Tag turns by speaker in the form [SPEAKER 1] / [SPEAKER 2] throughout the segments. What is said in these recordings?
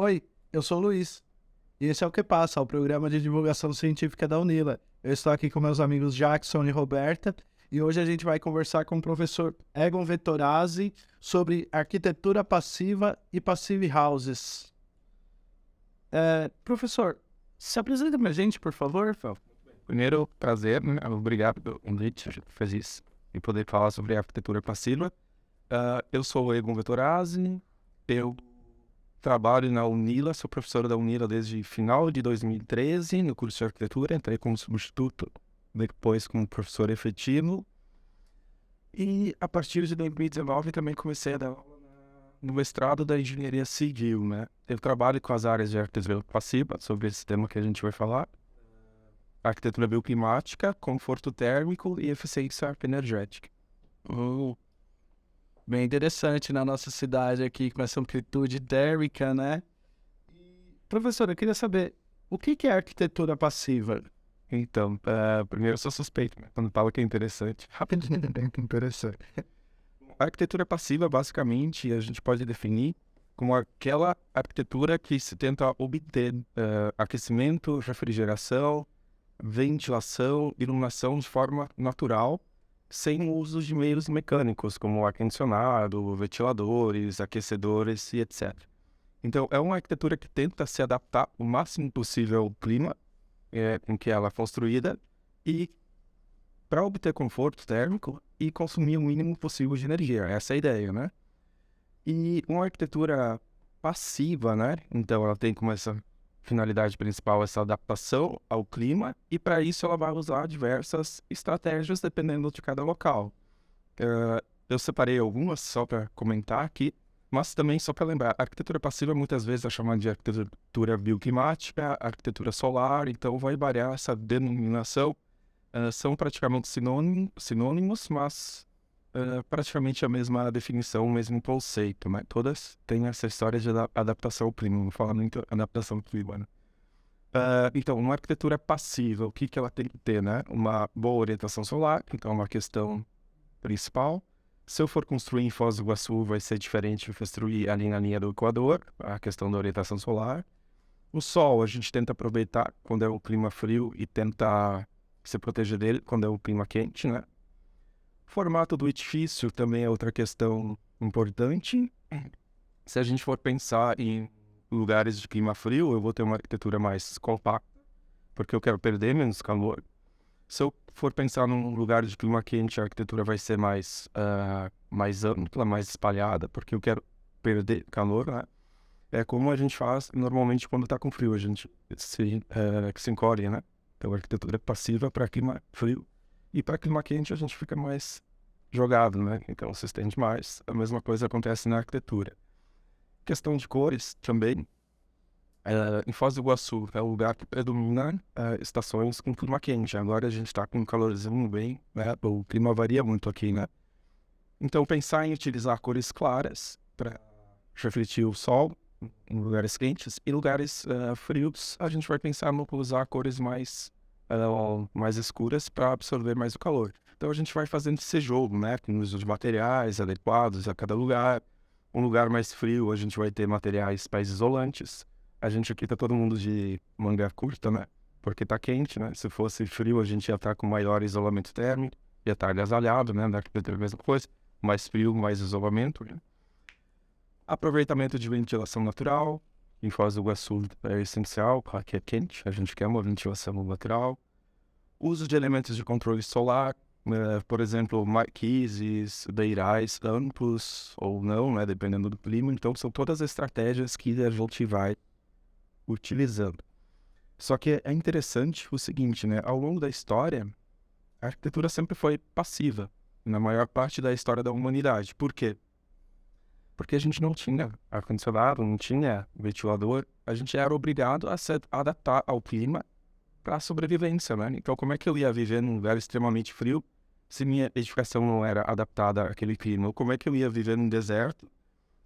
[SPEAKER 1] Oi, eu sou o Luiz, e esse é o Que Passa, o programa de divulgação científica da Unila. Eu estou aqui com meus amigos Jackson e Roberta, e hoje a gente vai conversar com o professor Egon Vettorazzi sobre arquitetura passiva e passive houses. Professor, se apresenta pra gente, por favor.
[SPEAKER 2] Primeiro, prazer, né? Obrigado pelo convite, a gente fez isso, e poder falar sobre arquitetura passiva. Eu sou o Egon Vettorazzi, eu trabalho na Unila, sou professor da Unila desde final de 2013, no curso de arquitetura, entrei como substituto, depois como professor efetivo, e a partir de 2019 também comecei a dar aula no mestrado da engenharia civil, né? Eu trabalho com as áreas de arquitetura passiva, sobre esse tema que a gente vai falar, arquitetura bioclimática, conforto térmico e eficiência energética.
[SPEAKER 1] Bem interessante na nossa cidade aqui, com essa amplitude térmica, né? Professor, eu queria saber, o que é arquitetura passiva?
[SPEAKER 2] Então, primeiro eu sou suspeito, né? Quando falo que é interessante.
[SPEAKER 1] Interessante.
[SPEAKER 2] A arquitetura passiva, basicamente, a gente pode definir como aquela arquitetura que se tenta obter aquecimento, refrigeração, ventilação, iluminação de forma natural, sem o uso de meios mecânicos, como ar-condicionado, ventiladores, aquecedores e etc. Então, é uma arquitetura que tenta se adaptar o máximo possível ao clima em que ela é construída e para obter conforto térmico e consumir o mínimo possível de energia. Essa é a ideia, né? E uma arquitetura passiva, né? Então, ela tem como essa finalidade principal essa adaptação ao clima e para isso ela vai usar diversas estratégias dependendo de cada local. Eu separei algumas só para comentar aqui, mas também só para lembrar, a arquitetura passiva muitas vezes é chamada de arquitetura bioclimática, arquitetura solar, então vai variar essa denominação. São praticamente sinônimos, mas praticamente a mesma definição, o mesmo conceito, né? Todas têm essa história de adaptação ao clima, vamos falar muito adaptação ao clima, né? Então, uma arquitetura passiva, o que ela tem que ter, né? Uma boa orientação solar, então é uma questão principal. Se eu for construir em Foz do Iguaçu, vai ser diferente de construir ali na linha do Equador, a questão da orientação solar. O sol, a gente tenta aproveitar quando é um clima frio e tentar se proteger dele quando é um clima quente, né? O formato do edifício também é outra questão importante. Se a gente for pensar em lugares de clima frio, eu vou ter uma arquitetura mais compacta, porque eu quero perder menos calor. Se eu for pensar num lugar de clima quente, a arquitetura vai ser mais ampla, mais espalhada, porque eu quero perder calor, né? É como a gente faz normalmente quando está com frio, a gente se encolhe, né? Então a arquitetura é passiva para clima frio e para clima quente a gente fica mais jogado, né? Então se estende mais. A mesma coisa acontece na arquitetura. Questão de cores também. Em Foz do Iguaçu é o lugar que predomina estações com clima quente. Agora a gente está com um calorzinho bem, né? O clima varia muito aqui, né? Então pensar em utilizar cores claras para refletir o sol em lugares quentes e lugares frios, a gente vai pensar no usar cores mais escuras para absorver mais o calor. Então a gente vai fazendo esse jogo, né? Com o uso de materiais adequados a cada lugar. Um lugar mais frio, a gente vai ter materiais mais isolantes. A gente aqui tá todo mundo de manga curta, né? Porque tá quente, né? Se fosse frio, a gente ia estar com maior isolamento térmico, ia estar agasalhado, né? Da arquitetura, a mesma coisa. Mais frio, mais isolamento, né? Aproveitamento de ventilação natural. Em Foz do Iguaçu é essencial, porque é quente, a gente quer uma ventilação natural. Uso de elementos de controle solar, por exemplo, marquises, beirais amplos ou não, né, dependendo do clima. Então, são todas as estratégias que a gente vai utilizando. Só que é interessante o seguinte, né, ao longo da história, a arquitetura sempre foi passiva, na maior parte da história da humanidade. Por quê? Porque a gente não tinha ar-condicionado, não tinha ventilador, a gente era obrigado a se adaptar ao clima para a sobrevivência, né? Então, como é que eu ia viver num lugar extremamente frio se minha edificação não era adaptada àquele clima? Ou como é que eu ia viver num deserto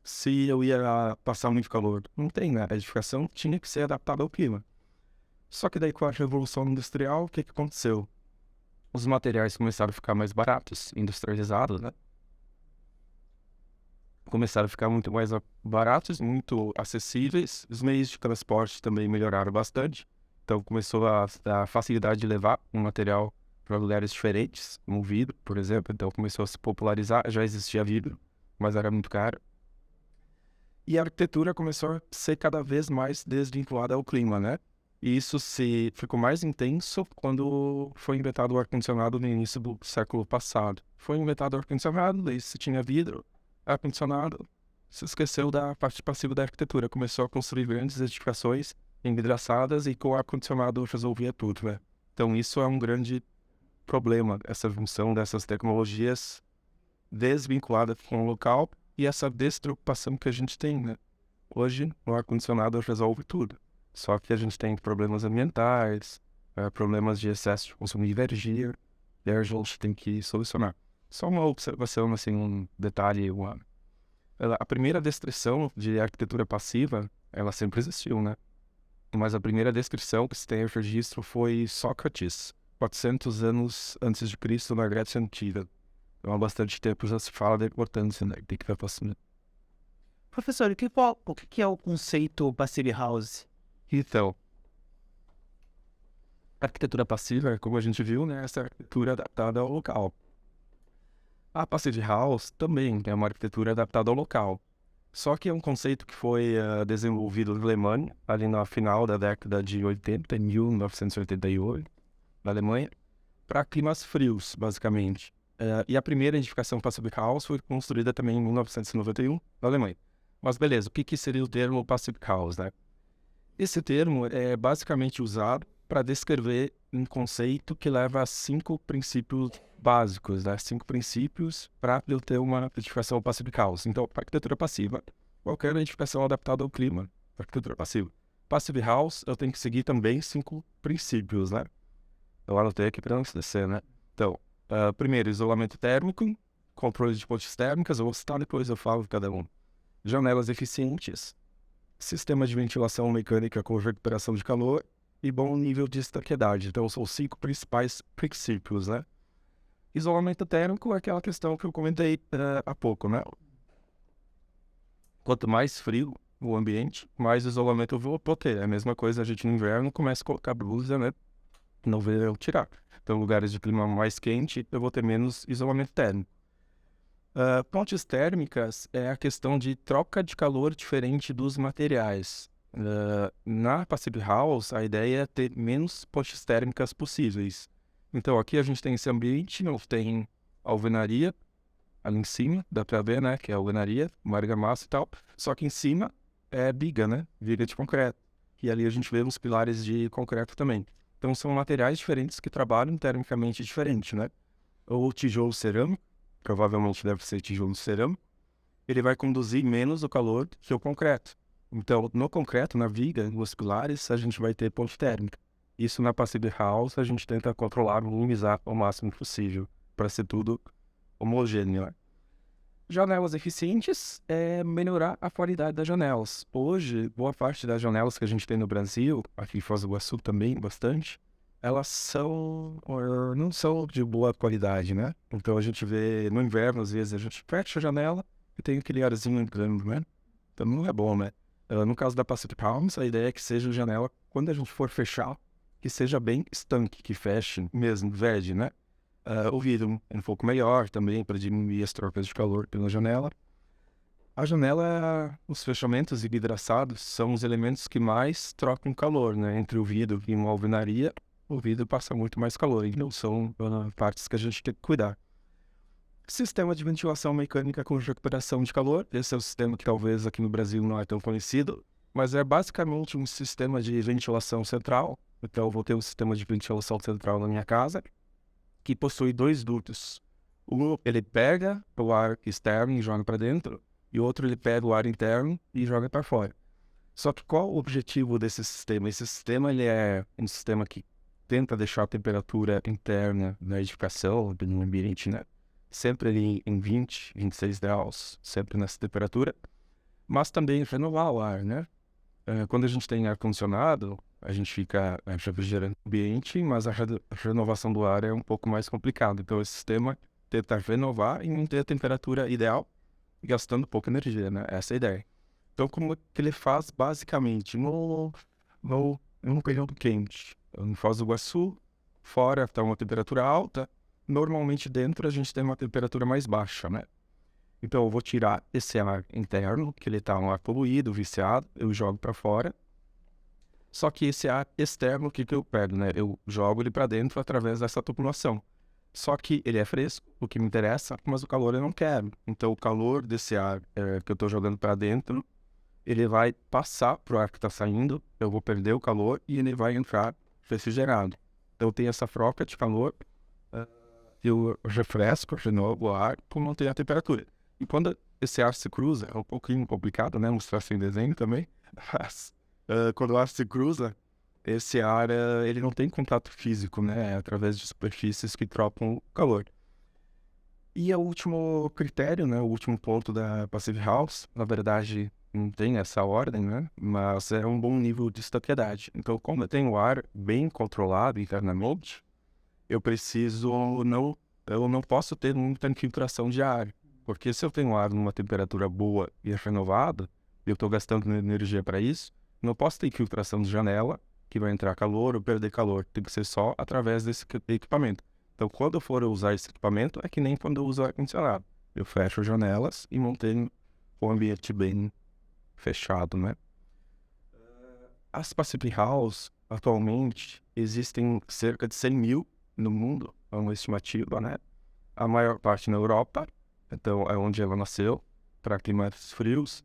[SPEAKER 2] se eu ia passar muito calor? Não tem, né? A edificação tinha que ser adaptada ao clima. Só que daí, com a Revolução Industrial, o que aconteceu? Os materiais começaram a ficar mais baratos, industrializados, né? começaram a ficar muito mais baratos, muito acessíveis. Os meios de transporte também melhoraram bastante. Então começou a facilidade de levar um material para lugares diferentes, como o vidro, por exemplo. Então começou a se popularizar. Já existia vidro, mas era muito caro. E a arquitetura começou a ser cada vez mais desvinculada ao clima, né? E isso ficou mais intenso quando foi inventado o ar-condicionado no início do século passado. Foi inventado o ar-condicionado, daí se tinha vidro, ar-condicionado, se esqueceu da parte passiva da arquitetura. Começou a construir grandes edificações envidraçadas e com o ar-condicionado resolvia tudo, né? Então isso é um grande problema, essa junção dessas tecnologias desvinculadas com o local e essa despreocupação que a gente tem, né? Hoje, o ar-condicionado resolve tudo. Só que a gente tem problemas ambientais, problemas de excesso de consumo de energia, e a gente tem que solucionar. Só uma observação, assim, um detalhe. A primeira descrição de arquitetura passiva, ela sempre existiu, né? Mas a primeira descrição que se tem o registro foi Sócrates, 400 anos antes de Cristo, na Grécia Antiga. Então, há bastante tempo já se fala da importância, né? Tem que ver passiva.
[SPEAKER 3] Professor, o que é o conceito Passive House?
[SPEAKER 2] Então, a arquitetura passiva, como a gente viu, né? Essa arquitetura adaptada ao local. A Passive House também é uma arquitetura adaptada ao local. Só que é um conceito que foi desenvolvido na Alemanha, ali no final da década de 80, em 1988, na Alemanha, para climas frios, basicamente. E a primeira edificação Passive House foi construída também em 1991, na Alemanha. Mas beleza, o que seria o termo Passive House, né? Esse termo é basicamente usado para descrever um conceito que leva a 5 princípios básicos, né? 5 princípios para eu ter uma edificação Passive House. Então, arquitetura passiva, qualquer edificação adaptada ao clima, arquitetura passiva. Passive House, eu tenho que seguir também 5 princípios, né? Eu anotei aqui para não esquecer, né? Então, primeiro, isolamento térmico, controle de fontes térmicas, eu vou citar depois, eu falo de cada um. Janelas eficientes, sistema de ventilação mecânica com recuperação de calor e bom nível de estanqueidade. Então, são 5 principais princípios, né? Isolamento térmico é aquela questão que eu comentei há pouco, né? Quanto mais frio o ambiente, mais isolamento eu vou ter. É a mesma coisa, a gente no inverno começa a colocar blusa, né? No verão tirar. Então, lugares de clima mais quente, eu vou ter menos isolamento térmico. Pontes térmicas é a questão de troca de calor diferente dos materiais. Na Passive House, a ideia é ter menos pontes térmicas possíveis. Então, aqui a gente tem esse ambiente, tem alvenaria ali em cima, dá pra ver, né, que é alvenaria, uma argamassa e tal. Só que em cima é biga, né, viga de concreto. E ali a gente vê os pilares de concreto também. Então, são materiais diferentes que trabalham termicamente diferente, né? Ou tijolo cerâmico, provavelmente deve ser tijolo cerâmico, ele vai conduzir menos o calor que o concreto. Então, no concreto, na viga, nos pilares, a gente vai ter ponte térmica. Isso na Passive House a gente tenta controlar, minimizar o máximo possível, para ser tudo homogêneo, né? Janelas eficientes é melhorar a qualidade das janelas. Hoje, boa parte das janelas que a gente tem no Brasil, aqui em Foz do Iguaçu também, bastante, elas não são de boa qualidade, né? Então a gente vê no inverno, às vezes, a gente fecha a janela e tem aquele arzinho entrando, né? Então não é bom, né? No caso da Pacific Palms, a ideia é que seja janela, quando a gente for fechar, que seja bem estanque, que feche mesmo, verde, né? O vidro é um pouco maior também, para diminuir as trocas de calor pela janela. A janela, os fechamentos vidraçados são os elementos que mais trocam calor, né? Entre o vidro e uma alvenaria, o vidro passa muito mais calor, então são partes que a gente tem que cuidar. Sistema de ventilação mecânica com recuperação de calor, esse é o sistema que talvez aqui no Brasil não é tão conhecido, mas é basicamente um sistema de ventilação central. Então eu vou ter um sistema de ventilação central na minha casa, que possui 2 dutos. Um, ele pega o ar externo e joga para dentro, e o outro ele pega o ar interno e joga para fora. Só que qual o objetivo desse sistema? Esse sistema ele é um sistema que tenta deixar a temperatura interna na edificação, no ambiente, né? Sempre ali em 20, 26 graus, sempre nessa temperatura, mas também renovar o ar, né? Quando a gente tem ar-condicionado, a gente fica refrigerando o ambiente, mas a renovação do ar é um pouco mais complicado. Então, esse sistema tenta renovar e manter a temperatura ideal e gastando pouca energia, né? Essa é a ideia. Então, como que ele faz basicamente no período quente? Em Foz do Iguaçu, fora está uma temperatura alta, normalmente dentro a gente tem uma temperatura mais baixa, né? Então, eu vou tirar esse ar interno, que ele está um ar poluído, viciado, eu jogo para fora. Só que esse ar externo, o que eu pego, né? Eu jogo ele para dentro através dessa tubulação. Só que ele é fresco, o que me interessa, mas o calor eu não quero. Então, o calor desse ar que eu estou jogando para dentro, ele vai passar pro ar que está saindo, eu vou perder o calor e ele vai entrar refrigerado. Então, tem essa troca de calor, eu refresco, renovo o ar por manter a temperatura. E quando esse ar se cruza, é um pouquinho complicado, né? Mostrar sem desenho também, mas quando o ar se cruza, esse ar ele não tem contato físico, né? É através de superfícies que trocam o calor. E o último critério, né? O último ponto da Passive House, na verdade, não tem essa ordem, né? Mas é um bom nível de estabilidade. Então, como eu tenho o ar bem controlado internamente, eu não posso ter muita infiltração de ar. Porque se eu tenho ar numa temperatura boa e renovada, e eu estou gastando energia para isso, não posso ter infiltração de janela, que vai entrar calor ou perder calor. Tem que ser só através desse equipamento. Então, quando eu for usar esse equipamento, é que nem quando eu uso ar-condicionado. Eu fecho as janelas e mantenho o ambiente bem fechado, né? As Passive House, atualmente, existem cerca de 100 mil no mundo, é uma estimativa, né? A maior parte na Europa, então é onde ela nasceu, para climas frios.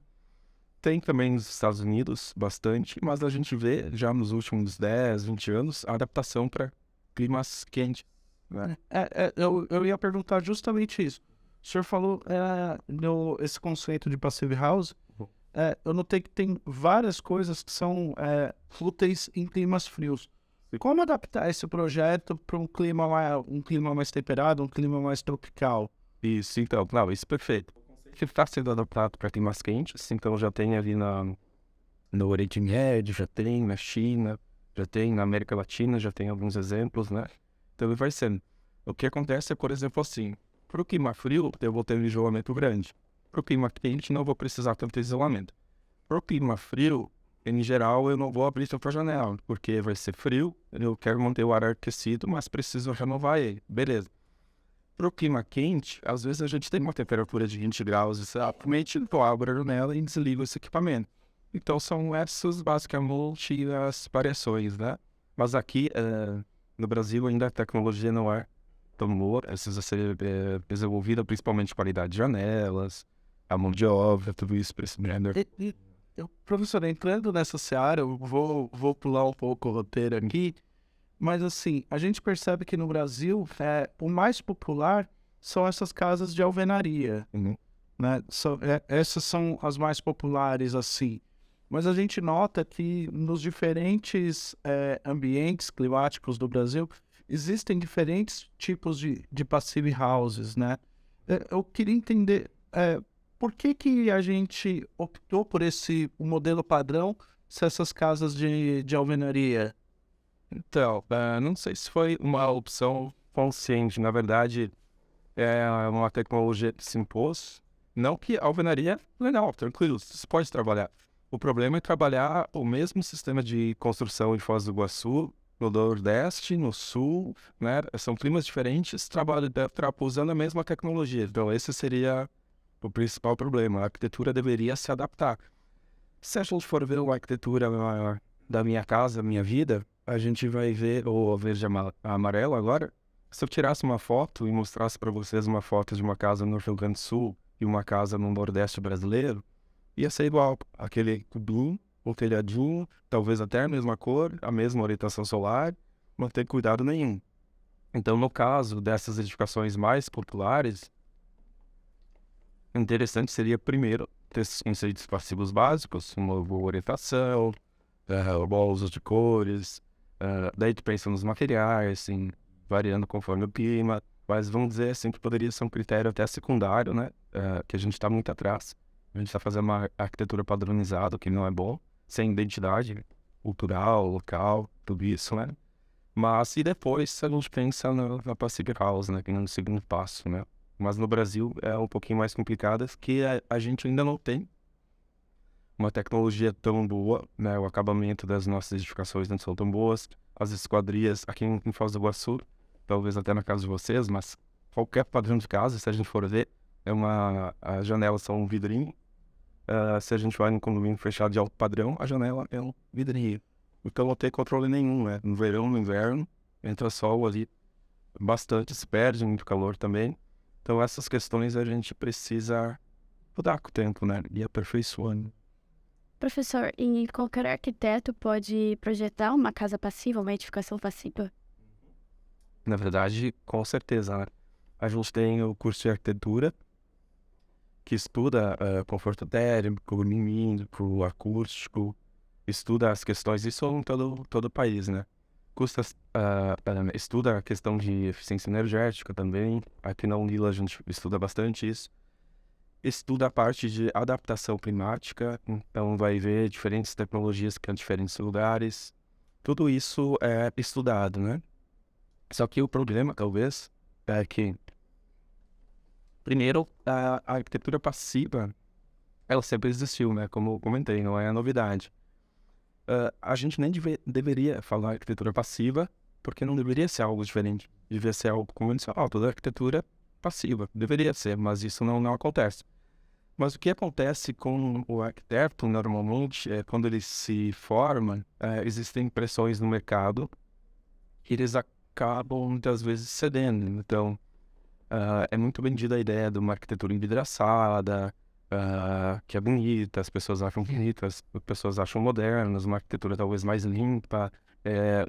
[SPEAKER 2] Tem também nos Estados Unidos, bastante, mas a gente vê já nos últimos 10, 20 anos a adaptação para climas quentes, né?
[SPEAKER 1] Eu ia perguntar justamente isso. O senhor falou esse conceito de Passive House. Eu notei que tem várias coisas que são úteis em climas frios. Como adaptar esse projeto para um clima mais temperado, um clima mais tropical?
[SPEAKER 2] Isso, então, não, isso é perfeito. Ele está sendo adaptado para climas quentes, então já tem ali no Oriente Médio, já tem na China, já tem na América Latina, já tem alguns exemplos, né? Então ele vai sendo. O que acontece é, por exemplo, assim, para o clima frio, eu vou ter um isolamento grande. Para o clima quente, não vou precisar tanto de isolamento. Para o clima frio, em geral, eu não vou abrir tanto a janela, porque vai ser frio, eu quero manter o ar aquecido, mas preciso renovar ele. Beleza. Para o clima quente, às vezes a gente tem uma temperatura de 20 graus, exatamente, eu abro a janela e desligo esse equipamento. Então, são essas, basicamente, as variações, né? Mas aqui, no Brasil, ainda a tecnologia não é tão boa, precisa ser desenvolvida, principalmente qualidade de janelas, a mão de obra, tudo isso para esse brand.
[SPEAKER 1] Professor, entrando nessa seara, eu vou pular um pouco o roteiro aqui, mas assim, a gente percebe que no Brasil, o mais popular são essas casas de alvenaria, né? Essas são as mais populares, assim. Mas a gente nota que nos diferentes ambientes climáticos do Brasil, existem diferentes tipos de passive houses, né? Eu queria entender por que a gente optou por o modelo padrão, se essas casas de alvenaria.
[SPEAKER 2] Então, não sei se foi uma opção consciente. Na verdade, é uma tecnologia que se impôs. Não que a alvenaria é legal, tranquilo, você pode trabalhar. O problema é trabalhar o mesmo sistema de construção em Foz do Iguaçu, no Nordeste, no Sul, né? São climas diferentes, usando a mesma tecnologia. Então, esse seria o principal problema. A arquitetura deveria se adaptar. Se a gente for ver a arquitetura da minha casa, minha vida, a gente vai ver o verde amarelo agora. Se eu tirasse uma foto e mostrasse para vocês uma foto de uma casa no Rio Grande do Sul e uma casa no Nordeste brasileiro, ia ser igual. Aquele cubinho, o telhadinho, talvez até a mesma cor, a mesma orientação solar, não tem cuidado nenhum. Então, no caso dessas edificações mais populares, interessante seria, primeiro, ter esses conceitos passivos básicos, uma boa orientação, bom uso de cores, daí tu pensa nos materiais, assim, variando conforme o clima, mas vamos dizer assim que poderia ser um critério até secundário, né? Que a gente está muito atrás. A gente está fazendo uma arquitetura padronizada, que não é bom, sem identidade cultural, local, tudo isso, né? Mas e depois a gente pensa na Passive House, né? Que é um segundo passo, né? Mas no Brasil é um pouquinho mais complicado, que a gente ainda não tem uma tecnologia tão boa, né? O acabamento das nossas edificações não são tão boas. As esquadrias aqui em Foz do Iguaçu, talvez até na casa de vocês, mas qualquer padrão de casa, se a gente for ver, as janelas são um vidrinho. Se a gente vai num condomínio fechado de alto padrão, a janela é um vidrinho. Então não tem controle nenhum, né? No verão, no inverno, entra sol ali bastante, se perde muito calor também. Então essas questões a gente precisa mudar com o tempo, né? E aperfeiçoando.
[SPEAKER 4] Professor, e qualquer arquiteto pode projetar uma casa passiva, uma edificação passiva?
[SPEAKER 2] Na verdade, com certeza, né? A gente tem o curso de arquitetura, que estuda conforto térmico, lumínico, acústico, estuda as questões, isso em todo o país, né? Estuda a questão de eficiência energética também. Aqui na Unila a gente estuda bastante isso. Estuda a parte de adaptação climática, então vai ver diferentes tecnologias que em diferentes lugares. Tudo isso é estudado, né? Só que o problema, talvez, é que, primeiro, a arquitetura passiva, ela sempre existiu, né? Como eu comentei, não é novidade. A gente nem deveria falar arquitetura passiva, porque não deveria ser algo diferente. Deveria ser algo convencional, toda arquitetura passiva. Deveria ser, mas isso não acontece. Mas o que acontece com o arquiteto, normalmente, é quando ele se forma, existem pressões no mercado que eles acabam, muitas vezes, cedendo. Então, é muito vendida a ideia de uma arquitetura envidraçada, que é bonita, as pessoas acham bonitas, as pessoas acham modernas, uma arquitetura talvez mais limpa,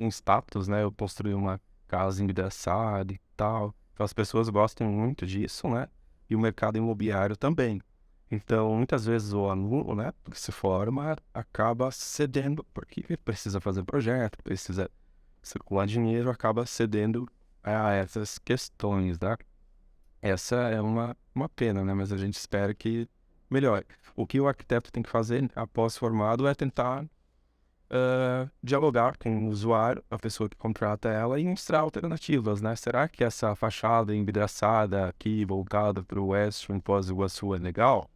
[SPEAKER 2] um status, né? Eu construir uma casa envidraçada e tal. Então, as pessoas gostam muito disso, né? E o mercado imobiliário também. Então, muitas vezes o aluno, né, que se forma, acaba cedendo, porque precisa fazer projeto, precisa circular dinheiro, acaba cedendo a essas questões, né? Essa é uma pena, né? Mas a gente espera que melhore. O que o arquiteto tem que fazer após formado é tentar dialogar com o usuário, a pessoa que contrata ela, e mostrar alternativas, né? Será que essa fachada envidraçada aqui, voltada para o oeste, em Foz do Iguaçu, é legal?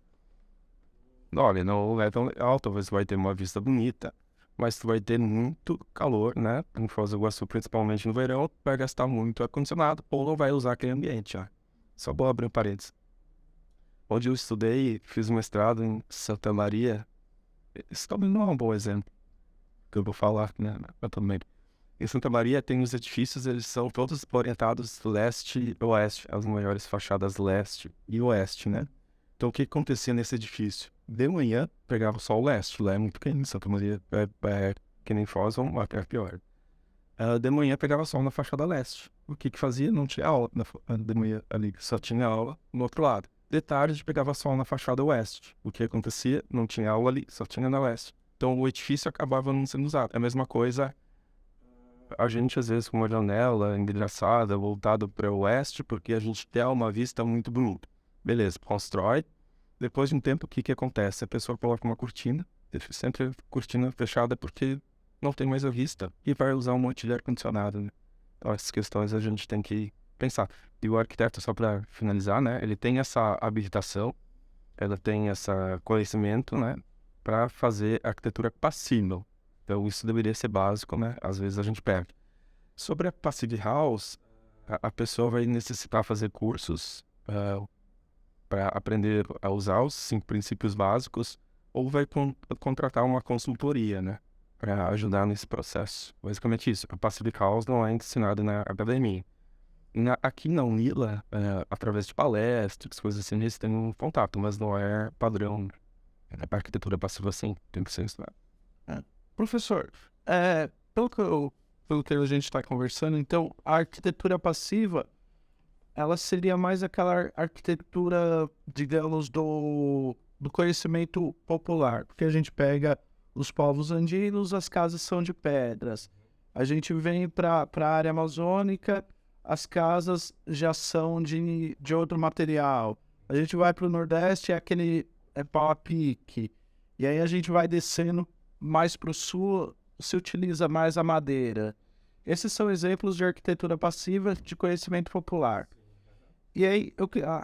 [SPEAKER 2] Olha, não é tão legal, talvez vai ter uma vista bonita, mas tu vai ter muito calor, né? Em Foz do Iguaçu, principalmente no verão, vai gastar muito ar-condicionado ou não vai usar aquele ambiente, ó. Só vou abrir parênteses. Onde eu estudei, fiz um mestrado em Santa Maria, isso também não é um bom exemplo que eu vou falar, né? Eu também. Em Santa Maria tem os edifícios, eles são todos orientados leste e oeste, as maiores fachadas leste e oeste, né? Então o que acontecia nesse edifício? De manhã pegava só o leste, lá é muito pequeno, Santa Maria é que nem Foz, ou até pior. De manhã pegava sol na fachada leste. O que fazia? Não tinha aula de manhã ali, só tinha aula no outro lado. De tarde pegava sol na fachada oeste. O que acontecia? Não tinha aula ali, só tinha na leste. Então o edifício acabava não sendo usado. É a mesma coisa, a gente às vezes com uma janela envidraçada, voltada para o oeste, porque a gente quer uma vista muito bonita. Beleza, constrói. Depois de um tempo, o que acontece? A pessoa coloca uma cortina, sempre cortina fechada porque não tem mais a vista, e vai usar um monte de ar-condicionado, né? Então essas questões a gente tem que pensar. E o arquiteto, só para finalizar, né? Ele tem essa habilitação, ela tem esse conhecimento, né? Para fazer arquitetura passiva. Então isso deveria ser básico, né? Às vezes a gente perde. Sobre a Passive House, a pessoa vai necessitar fazer cursos para aprender a usar os 5 princípios básicos, ou vai contratar uma consultoria, né? Para ajudar nesse processo. Basicamente isso. A Passive House não é ensinada na academia. Aqui na Unila, através de palestras, coisas assim, eles têm um contato, mas não é padrão. A arquitetura passiva assim, tem que ser ensinado.
[SPEAKER 1] Professor, pelo que a gente está conversando, então, a arquitetura passiva, ela seria mais aquela arquitetura, digamos, do conhecimento popular, porque a gente pega os povos andinos, as casas são de pedras. A gente vem para a área amazônica, as casas já são de outro material. A gente vai para o Nordeste, é pau a pique. E aí a gente vai descendo mais para o Sul, se utiliza mais a madeira. Esses são exemplos de arquitetura passiva de conhecimento popular. E aí,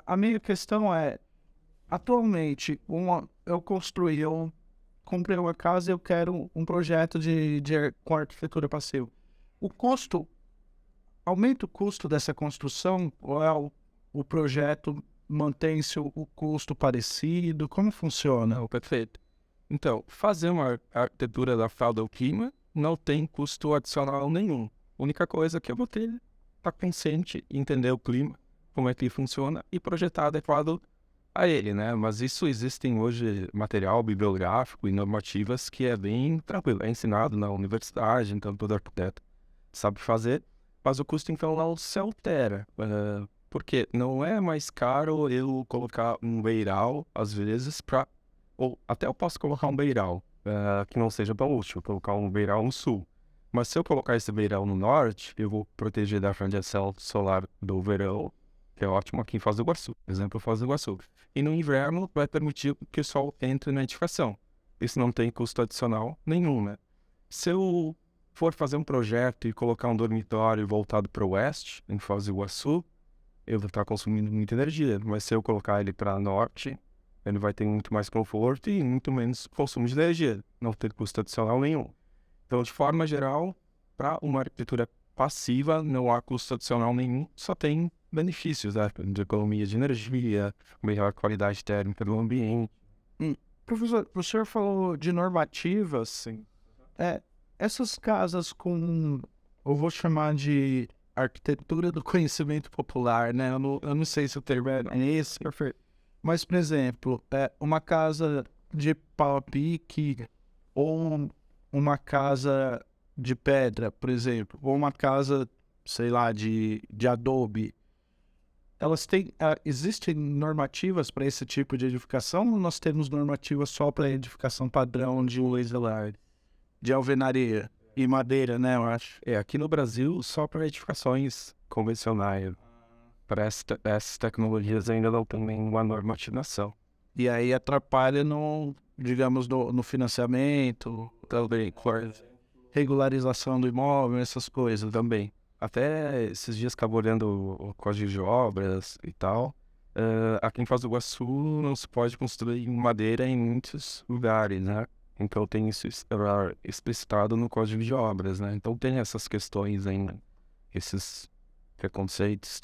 [SPEAKER 1] a minha questão é, atualmente, eu comprei uma casa e eu quero um projeto com arquitetura passiva. O custo, aumenta o custo dessa construção ou o projeto mantém-se o custo parecido? Como funciona?
[SPEAKER 2] Não, perfeito. Então, fazer uma arquitetura adaptada ao clima não tem custo adicional nenhum. A única coisa que eu vou ter é estar consciente, entender o clima, como é que ele funciona e projetar adequado a ele, né? Mas isso existem hoje material bibliográfico e normativas que é bem tranquilo. É ensinado na universidade, então todo arquiteto sabe fazer, mas o custo então não se altera. Porque não é mais caro eu colocar um beiral, às vezes, ou até eu posso colocar um beiral que não seja tão útil, colocar um beiral no sul. Mas se eu colocar esse beiral no norte, eu vou proteger da radiação solar do verão, que é ótimo aqui em Foz do Iguaçu. Exemplo, Foz do Iguaçu. E no inverno vai permitir que o sol entre na edificação. Isso não tem custo adicional nenhum, né? Se eu for fazer um projeto e colocar um dormitório voltado para o oeste, em Foz do Iguaçu, eu vou estar consumindo muita energia. Mas se eu colocar ele para norte, ele vai ter muito mais conforto e muito menos consumo de energia. Não ter custo adicional nenhum. Então, de forma geral, para uma arquitetura passiva, não há custo adicional nenhum, só tem benefícios, né? De economia de energia, melhor qualidade térmica do ambiente.
[SPEAKER 1] Professor, o senhor falou de normativas, sim. Essas casas eu vou chamar de arquitetura do conhecimento popular, né? Eu não sei se o termo é esse, perfeito. Mas, por exemplo, uma casa de pau a pique ou uma casa de pedra, por exemplo, ou uma casa, sei lá, de adobe. Existem normativas para esse tipo de edificação ou nós temos normativas só para edificação padrão de de alvenaria e madeira, né, eu acho?
[SPEAKER 2] Aqui no Brasil, só para edificações convencionais. Para essas tecnologias ainda não tem nenhuma normatização.
[SPEAKER 1] E aí atrapalha digamos, no financiamento, também, regularização do imóvel, essas coisas também.
[SPEAKER 2] Até esses dias acabo olhando o Código de Obras e tal. Aqui em Foz do Iguaçu não se pode construir madeira em muitos lugares, né? Então tem isso explicitado no Código de Obras, né? Então tem essas questões ainda, esses preconceitos.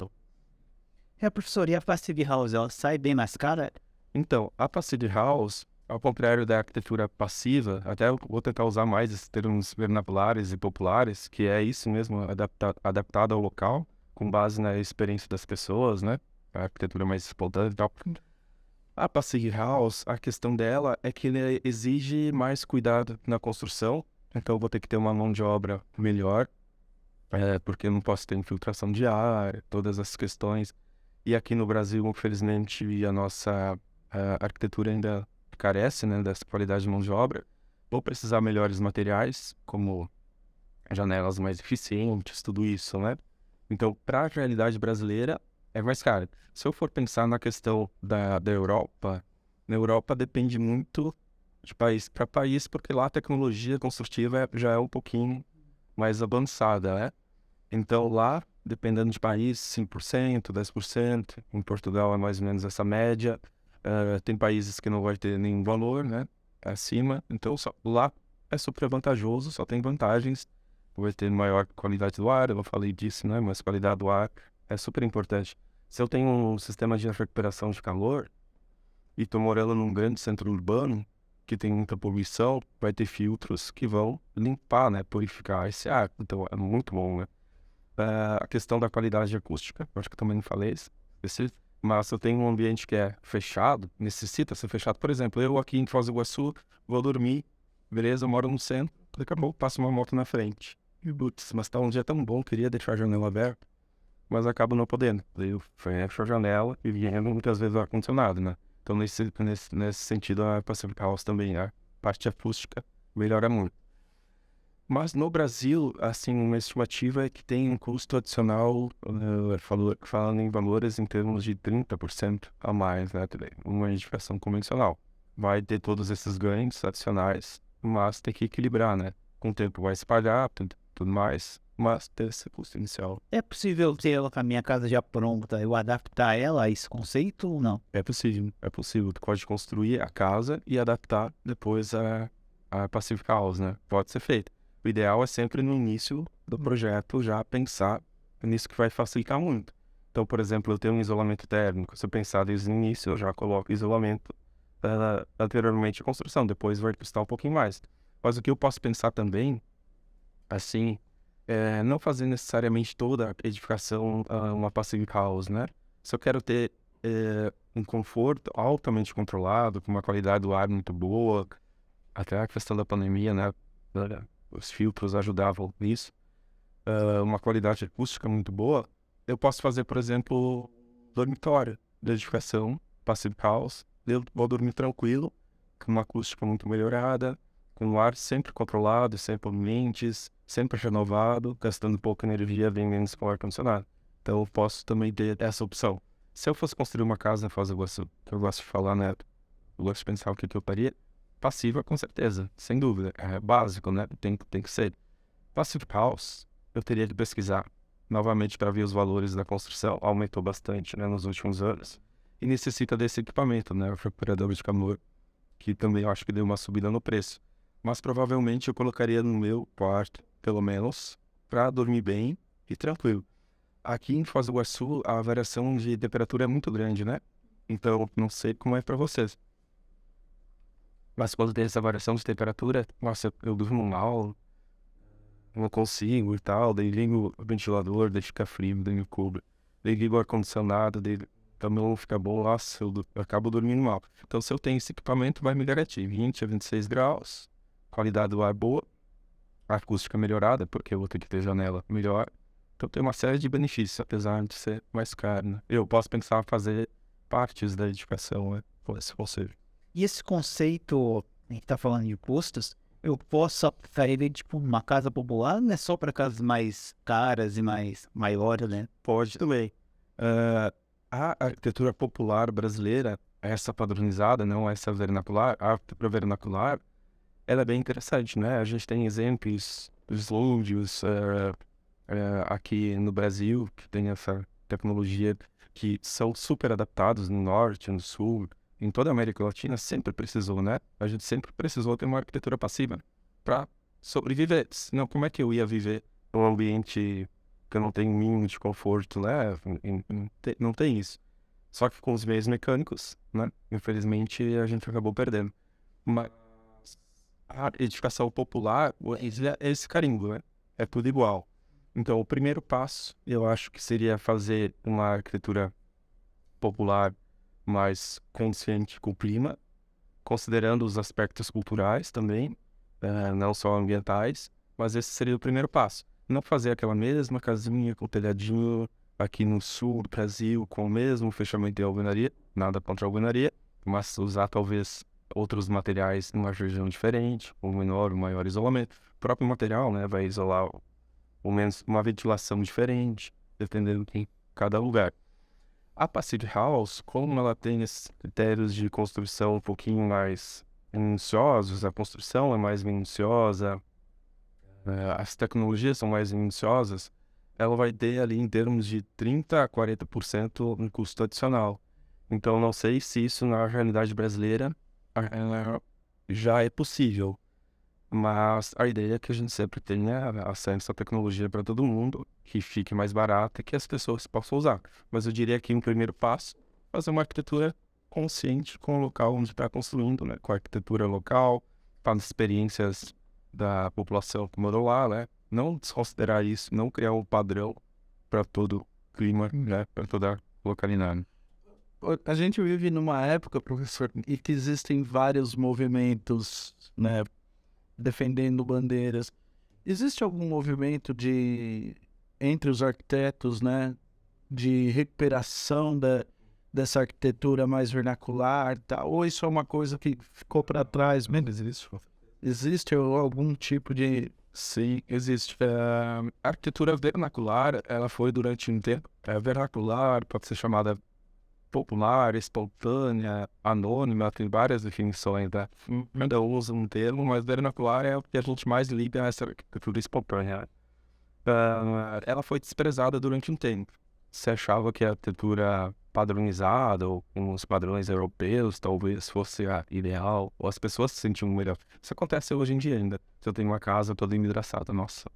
[SPEAKER 3] Professor, e a Passive House, ela sai bem mais cara?
[SPEAKER 2] Então, a Passive House, ao contrário da arquitetura passiva, até eu vou tentar usar mais esses termos vernaculares e populares, que é isso mesmo, adaptado ao local, com base na experiência das pessoas, né? A arquitetura mais espontânea e tal. A Passive House, a questão dela é que ele exige mais cuidado na construção, então eu vou ter que ter uma mão de obra melhor, porque eu não posso ter infiltração de ar, todas essas questões. E aqui no Brasil, infelizmente, a nossa arquitetura ainda carece, né, dessa qualidade de mão de obra. Vou precisar melhores materiais, como janelas mais eficientes, tudo isso, né? Então, para a realidade brasileira, é mais caro. Se eu for pensar na questão da Europa, na Europa depende muito de país para país, porque lá a tecnologia construtiva já é um pouquinho mais avançada, né? Então, lá, dependendo de país, 5%, 10%. Em Portugal é mais ou menos essa média. Tem países que não vai ter nenhum valor, né? Acima. Então, lá é super vantajoso, só tem vantagens. Vai ter maior qualidade do ar, eu falei disso, né? Mas qualidade do ar é super importante. Se eu tenho um sistema de recuperação de calor e estou morando num grande centro urbano, que tem muita poluição, vai ter filtros que vão limpar, né? Purificar esse ar. Então, é muito bom, né? A questão da qualidade acústica, eu acho que eu também não falei isso, mas se eu tenho um ambiente que é fechado, necessita ser fechado. Por exemplo, eu aqui em Foz do Iguaçu vou dormir, beleza, eu moro no centro, daqui a pouco passa uma moto na frente. E putz, mas tá um dia tão bom, queria deixar a janela aberta, mas acabo não podendo. Daí eu fecho a janela e vindo muitas vezes o ar-condicionado, né? Então nesse sentido a Passive House também, a parte acústica melhora muito. Mas no Brasil, assim, uma estimativa é que tem um custo adicional, falando em valores em termos de 30% a mais, né? Uma edificação convencional. Vai ter todos esses ganhos adicionais, mas tem que equilibrar, né? Com o tempo vai espalhar, tudo mais, mas ter esse custo inicial.
[SPEAKER 3] É possível ter ela com a minha casa já pronta, eu adaptar ela a esse conceito ou não?
[SPEAKER 2] É possível, é possível. Tu pode construir a casa e adaptar depois a Passive House, né? Pode ser feito. O ideal é sempre no início do projeto já pensar nisso que vai facilitar muito. Então, por exemplo, eu tenho um isolamento térmico. Se eu pensar desde o início, eu já coloco isolamento anteriormente à construção. Depois vai custar um pouquinho mais. Mas o que eu posso pensar também, assim, é não fazer necessariamente toda a edificação uma Passive House, né? Se eu quero ter um conforto altamente controlado, com uma qualidade do ar muito boa, até a questão da pandemia, né? Os filtros ajudavam nisso. Uma qualidade acústica muito boa. Eu posso fazer, por exemplo, dormitório de edificação, Passive House. Eu vou dormir tranquilo, com uma acústica muito melhorada, com o ar sempre controlado, sem poluentes, sempre renovado, gastando pouca energia, bem menos com ar-condicionado. Então eu posso também ter essa opção. Se eu fosse construir uma casa na Foz do Iguaçu, que eu gosto de falar, né? Eu gosto de pensar o que eu faria. Passiva, com certeza, sem dúvida. É básico, né? Tem que ser. Passive House, eu teria que pesquisar novamente para ver os valores da construção. Aumentou bastante, né, nos últimos anos. E necessita desse equipamento, né? O recuperador de calor, que também eu acho que deu uma subida no preço. Mas provavelmente eu colocaria no meu quarto, pelo menos, para dormir bem e tranquilo. Aqui em Foz do Iguaçu, a variação de temperatura é muito grande, né? Então, não sei como é para vocês. Mas quando tem essa variação de temperatura, nossa, eu durmo mal, não consigo e tal. Daí ligo o ventilador, daí fica frio, daí me cobre. Daí ligo o ar-condicionado, daí também não fica bom, nossa, eu acabo dormindo mal. Então, se eu tenho esse equipamento, vai me garantir 20 a 26 graus, qualidade do ar boa, a acústica melhorada, porque eu vou ter que ter janela melhor. Então tem uma série de benefícios, apesar de ser mais caro, né? Eu posso pensar em fazer partes da edificação, né? Com esse conceito.
[SPEAKER 3] E esse conceito, a gente tá falando de custos, eu posso aplicar ele tipo numa casa popular, não é só para casas mais caras e mais maiores, né?
[SPEAKER 2] Pode também. A arquitetura popular brasileira, essa padronizada, não essa vernacular, a arquitetura vernacular, ela é bem interessante, né? A gente tem exemplos dos lúdios aqui no Brasil, que tem essa tecnologia, que são super adaptados no norte, no sul, em toda a América Latina, sempre precisou, né? A gente sempre precisou ter uma arquitetura passiva para sobreviver. Senão, como é que eu ia viver num ambiente que eu não tenho um mínimo de conforto, né? Não tem isso. Só que com os meios mecânicos, né? Infelizmente, a gente acabou perdendo. Mas a edificação popular é esse carimbo, né? É tudo igual. Então, o primeiro passo, eu acho que seria fazer uma arquitetura popular mais consciente com o clima, considerando os aspectos culturais também, não só ambientais, mas esse seria o primeiro passo. Não fazer aquela mesma casinha com telhadinho aqui no sul do Brasil, com o mesmo fechamento de alvenaria, nada contra a alvenaria, mas usar talvez outros materiais numa região diferente, ou menor ou maior isolamento. O próprio material, né, vai isolar ou menos uma ventilação diferente, dependendo de cada lugar. A Passive House, como ela tem esses critérios de construção um pouquinho mais minuciosos, a construção é mais minuciosa, as tecnologias são mais minuciosas, ela vai ter ali em termos de 30% a 40% um custo adicional. Então, não sei se isso na realidade brasileira já é possível. Mas a ideia é que a gente sempre tenha acesso à tecnologia para todo mundo, que fique mais barata e que as pessoas possam usar. Mas eu diria que um primeiro passo, fazer uma arquitetura consciente com o local onde está construindo, né? Com a arquitetura local, com as experiências da população que morou lá, né? Não desconsiderar isso, não criar um padrão para todo o clima, né? Para toda a localidade.
[SPEAKER 1] A gente vive numa época, professor, em que existem vários movimentos, né, defendendo bandeiras. Existe algum movimento entre os arquitetos, né, de recuperação dessa arquitetura mais vernacular, tá? Ou isso é uma coisa que ficou para trás mesmo? Existe algum tipo de...
[SPEAKER 2] Sim, existe. A arquitetura vernacular, ela foi durante um tempo. Vernacular pode ser chamada popular, espontânea, anônima, tem várias definições, né? Cada um usa um termo, mas vernacular é o que a gente mais liga a essa arquitetura espontânea. ela foi desprezada durante um tempo. Se achava que a arquitetura padronizada ou com os padrões europeus talvez fosse a ideal, ou as pessoas se sentiam melhor. Isso acontece hoje em dia ainda. Se eu tenho uma casa toda envidraçada, nossa,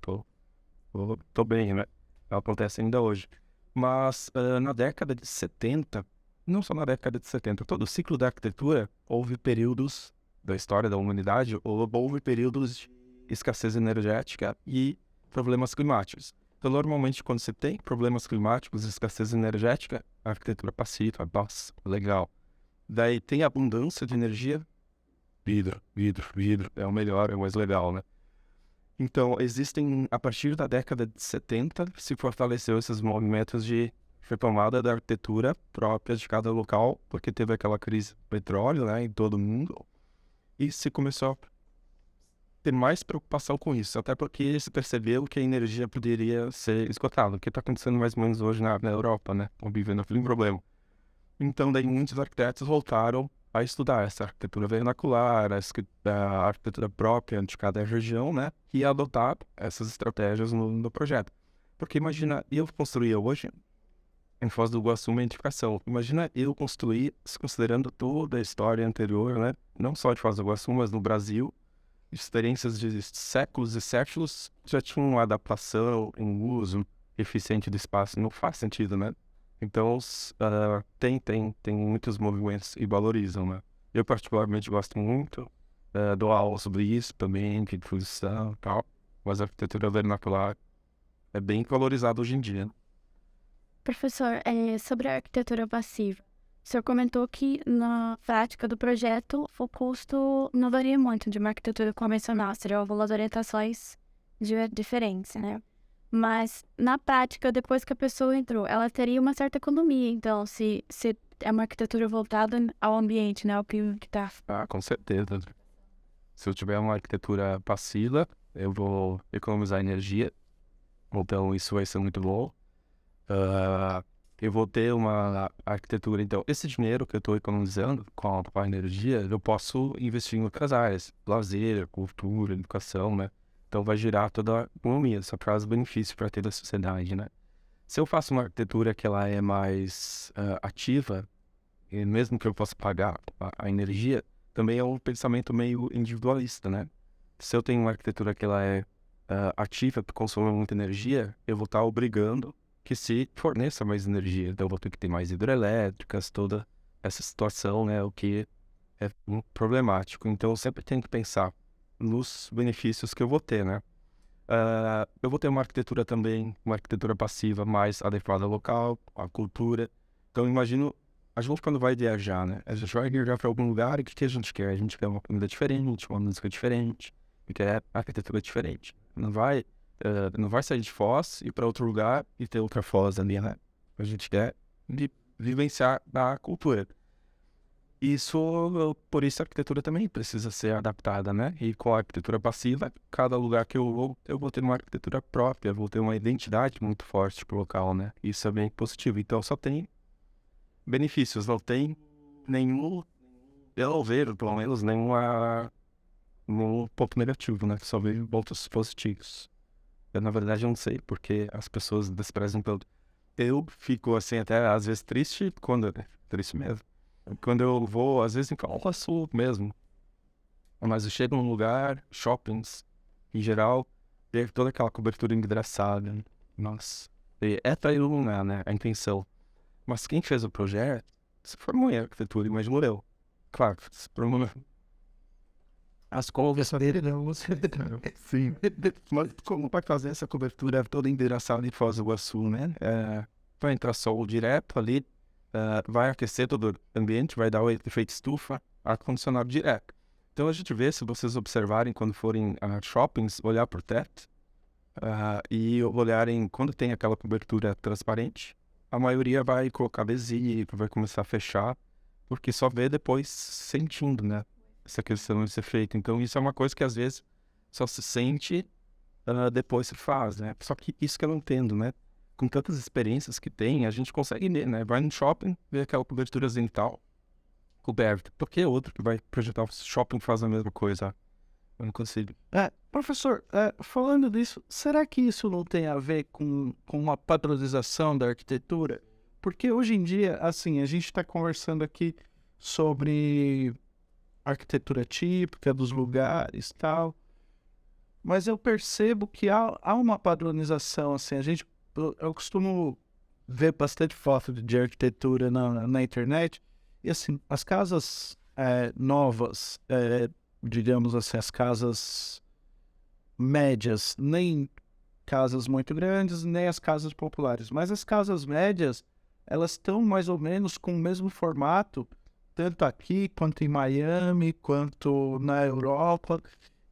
[SPEAKER 2] tô bem, né? Acontece ainda hoje. Mas na década de 70, não só na década de 70, todo o ciclo da arquitetura, houve períodos da história da humanidade, houve períodos de escassez energética e problemas climáticos. Então, normalmente, quando você tem problemas climáticos, escassez energética, a arquitetura passiva, nossa, legal. Daí tem abundância de energia, vidro, é o melhor, é o mais legal, né? Então, a partir da década de 70, se fortaleceu esses movimentos de retomada da arquitetura própria de cada local, porque teve aquela crise do petróleo, né, em todo o mundo, e se começou a ter mais preocupação com isso, até porque se percebeu que a energia poderia ser esgotada, o que está acontecendo mais ou menos hoje na Europa, né? Estão vivendo aquele problema. Então, daí muitos arquitetos voltaram a estudar essa arquitetura vernacular, a arquitetura própria de cada região, né? E adotar essas estratégias no projeto. Porque imagina, eu construía hoje, em Foz do Iguaçu, uma edificação. Imagina eu construir, considerando toda a história anterior, né? Não só de Foz do Iguaçu, mas no Brasil, experiências de séculos e séculos já tinham uma adaptação, um uso eficiente do espaço. Não faz sentido, né? Então, tem muitos movimentos e valorizam, né? Eu particularmente gosto muito, dou aula sobre isso também, de disposição e tal, mas a arquitetura vernacular é bem valorizada hoje em dia, né?
[SPEAKER 4] Professor, sobre a arquitetura passiva, o senhor comentou que na prática do projeto o custo não varia muito de uma arquitetura convencional, seriam algumas orientações diferentes, né? Mas na prática, depois que a pessoa entrou, ela teria uma certa economia. Então, se é uma arquitetura voltada ao ambiente, né? Ao clima que tá.
[SPEAKER 2] Ah, com certeza. Se eu tiver uma arquitetura passiva, eu vou economizar energia, então isso vai ser muito bom. Eu vou ter uma arquitetura, então, esse dinheiro que eu estou economizando com a energia, eu posso investir em outras áreas, lazer, cultura, educação, né? Então vai girar toda a economia, só traz benefício para toda a sociedade, né? Se eu faço uma arquitetura que ela é mais ativa, e mesmo que eu possa pagar a energia, também é um pensamento meio individualista, né? Se eu tenho uma arquitetura que ela é ativa, que consome muita energia, eu vou estar obrigando que se forneça mais energia. Então eu vou ter que ter mais hidrelétricas, toda essa situação, né? O que é problemático. Então eu sempre tenho que pensar nos benefícios que eu vou ter, né? Eu vou ter uma arquitetura também, uma arquitetura passiva mais adequada ao local, à cultura. Então imagino, a gente quando vai viajar, né? A gente vai viajar para algum lugar e o que a gente quer? A gente quer uma comida diferente, uma música diferente, quer arquitetura diferente. Não vai sair de Foz e ir para outro lugar e ter outra Foz ali, né? A gente quer vivenciar a cultura. Por isso a arquitetura também precisa ser adaptada, né? E com a arquitetura passiva, cada lugar que eu vou ter uma arquitetura própria, vou ter uma identidade muito forte pro local, né? Isso é bem positivo. Então só tem benefícios, não tem nenhum, eu não vejo, pelo menos, nenhum ponto negativo, né? Só vejo pontos positivos. Eu, na verdade, não sei, porque as pessoas desprezam pelo... Eu fico, assim, até às vezes triste triste mesmo. Quando eu vou, às vezes, em Sul mesmo. Mas eu chego num lugar, shoppings, em geral, ver toda aquela cobertura engraçada. Nossa. E para iluminar, né? A intenção. Mas quem fez o projeto se formou em arquitetura, imagino eu. Claro, se formou... As covas dele não, você... Sim. Mas como vai fazer essa cobertura toda endereçada em Foz do Iguaçu, né? Vai entrar sol direto ali, vai aquecer todo o ambiente, vai dar o efeito estufa, ar-condicionado direto. Então a gente vê, se vocês observarem quando forem a shoppings, olhar por teto e olharem quando tem aquela cobertura transparente, a maioria vai colocar adesivo, vai começar a fechar, porque só vê depois sentindo, né? Essa questão de ser feita. Então isso é uma coisa que às vezes só se sente depois se faz, né? Só que isso que eu não entendo, né? Com tantas experiências que tem, a gente consegue ver, né? Vai no shopping, vê aquela cobertura zenital coberta. Por que outro que vai projetar o shopping faz a mesma coisa? eu não consigo.
[SPEAKER 1] Professor, falando disso, será que isso não tem a ver com uma padronização da arquitetura? Porque hoje em dia, assim, a gente está conversando aqui sobre arquitetura típica dos lugares e tal, mas eu percebo que há uma padronização, assim, eu costumo ver bastante foto de arquitetura na internet, e assim, as casas novas, digamos assim, as casas médias, nem casas muito grandes, nem as casas populares, mas as casas médias, elas estão mais ou menos com o mesmo formato, tanto aqui, quanto em Miami, quanto na Europa.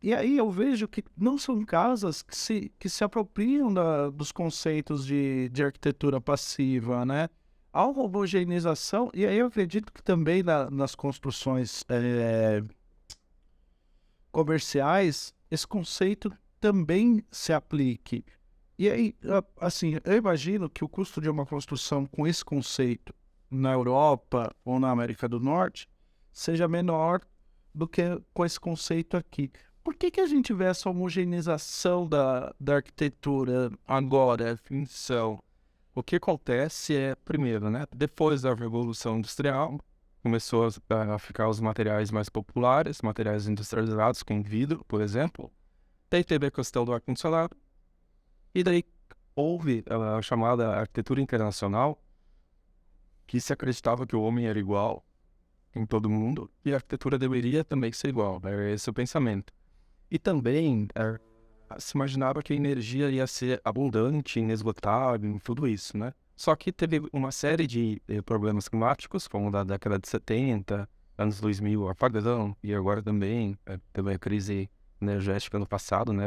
[SPEAKER 1] E aí eu vejo que não são casas que se apropriam dos conceitos de arquitetura passiva, né? Há uma homogeneização, e aí eu acredito que também nas construções comerciais, esse conceito também se aplique. E aí, assim, eu imagino que o custo de uma construção com esse conceito na Europa ou na América do Norte seja menor do que com esse conceito aqui. Por que a gente vê essa homogeneização da arquitetura agora?
[SPEAKER 2] Então, o que acontece é, primeiro, né? Depois da Revolução Industrial, começou a ficar os materiais mais populares, materiais industrializados, com vidro, por exemplo. Daí teve a questão do ar-condicionado. E daí houve a chamada arquitetura internacional, que se acreditava que o homem era igual em todo mundo e a arquitetura deveria também ser igual. Era esse o pensamento. E também se imaginava que a energia ia ser abundante, inesgotável, tudo isso, né? Só que teve uma série de problemas climáticos, como da década de 70, anos 2000, apagão, e agora também teve a crise energética no passado, né?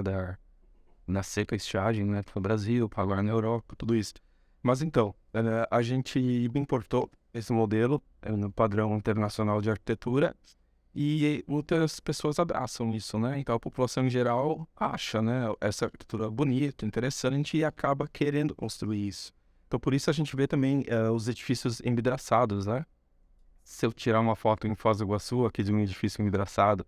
[SPEAKER 2] Na seca, estiagem, né? No Brasil, agora na Europa, tudo isso. Mas então, a gente importou esse modelo no padrão internacional de arquitetura e muitas pessoas abraçam isso, né? Então a população em geral acha, né, essa arquitetura bonita, interessante e acaba querendo construir isso. Então por isso a gente vê também os edifícios envidraçados, né? Se eu tirar uma foto em Foz do Iguaçu, aqui de um edifício envidraçado,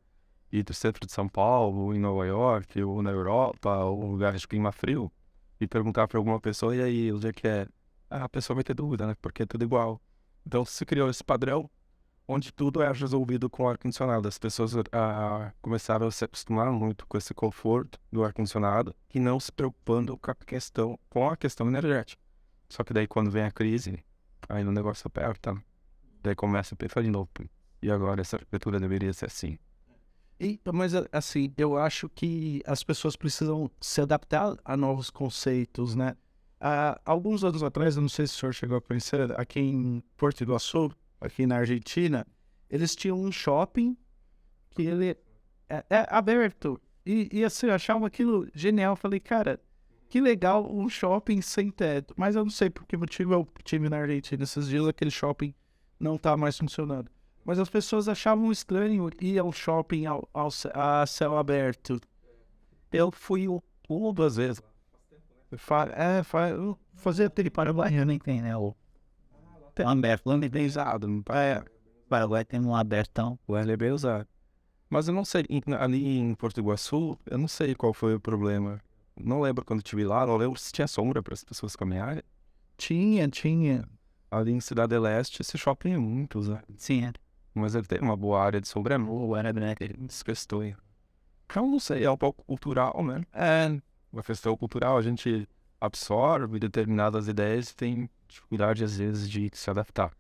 [SPEAKER 2] e do centro de São Paulo, ou em Nova York, ou na Europa, ou lugares de clima frio, e perguntar para alguma pessoa, e aí, onde é que é? A pessoa vai ter dúvida, né? Porque é tudo igual. Então se criou esse padrão, onde tudo é resolvido com ar-condicionado. As pessoas começaram a se acostumar muito com esse conforto do ar-condicionado e não se preocupando com a questão energética. Só que daí quando vem a crise, aí o negócio aperta, daí começa a pensar de novo. E agora essa arquitetura deveria ser assim.
[SPEAKER 1] Mas assim, eu acho que as pessoas precisam se adaptar a novos conceitos, né? Alguns anos atrás, eu não sei se o senhor chegou a conhecer, aqui em Porto Iguaçu, aqui na Argentina, eles tinham um shopping que ele é aberto. E assim, eu achava aquilo genial. Eu falei, cara, que legal um shopping sem teto. Mas eu não sei por que motivo eu tive na Argentina esses dias, aquele shopping não tá mais funcionando. Mas as pessoas achavam estranho ir ao shopping a céu aberto.
[SPEAKER 2] Eu fui uma ou duas vezes.
[SPEAKER 3] Fazer aquele Paraguai, nem tem, né? Tem um aberto, lá bem usado. Paraguai tem um abertão.
[SPEAKER 2] O L é bem usado. Mas eu não sei, ali em Porto Iguaçu, eu não sei qual foi o problema. Não lembro quando estive lá, não lembro se tinha sombra para as pessoas caminharem.
[SPEAKER 1] Tinha.
[SPEAKER 2] Ali em Cidade Leste, esse shopping é muito usado.
[SPEAKER 3] Sim,
[SPEAKER 2] Mas ele tem uma boa área de sombra,
[SPEAKER 3] o era né?
[SPEAKER 2] questões. Então, não sei, é um pouco cultural, né? É uma questão cultural, a gente absorve determinadas ideias e tem dificuldade, às vezes, de se adaptar.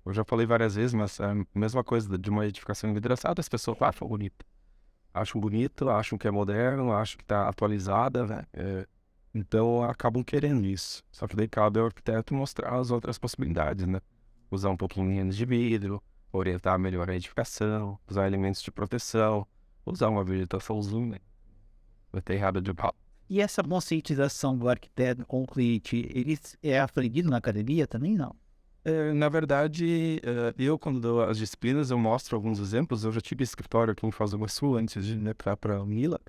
[SPEAKER 2] Eu já falei várias vezes, mas é a mesma coisa de uma edificação envidraçada, as pessoas acham bonito. Acham bonito, acham que é moderno, acham que está atualizada, né? Então, acabam querendo isso. Só que daí cabe ao arquiteto mostrar as outras possibilidades, né? Usar um pouquinho menos de vidro, orientar melhor a edificação, usar elementos de proteção, usar uma vegetaçãozinha, né? Vai ter errado de pau.
[SPEAKER 3] E essa conscientização do arquiteto com o cliente, ele é aprendido na academia também, não?
[SPEAKER 2] Na verdade, eu quando dou as disciplinas, eu mostro alguns exemplos. Eu já tive escritório aqui em Foz do Iguaçu antes de ir para a Unila.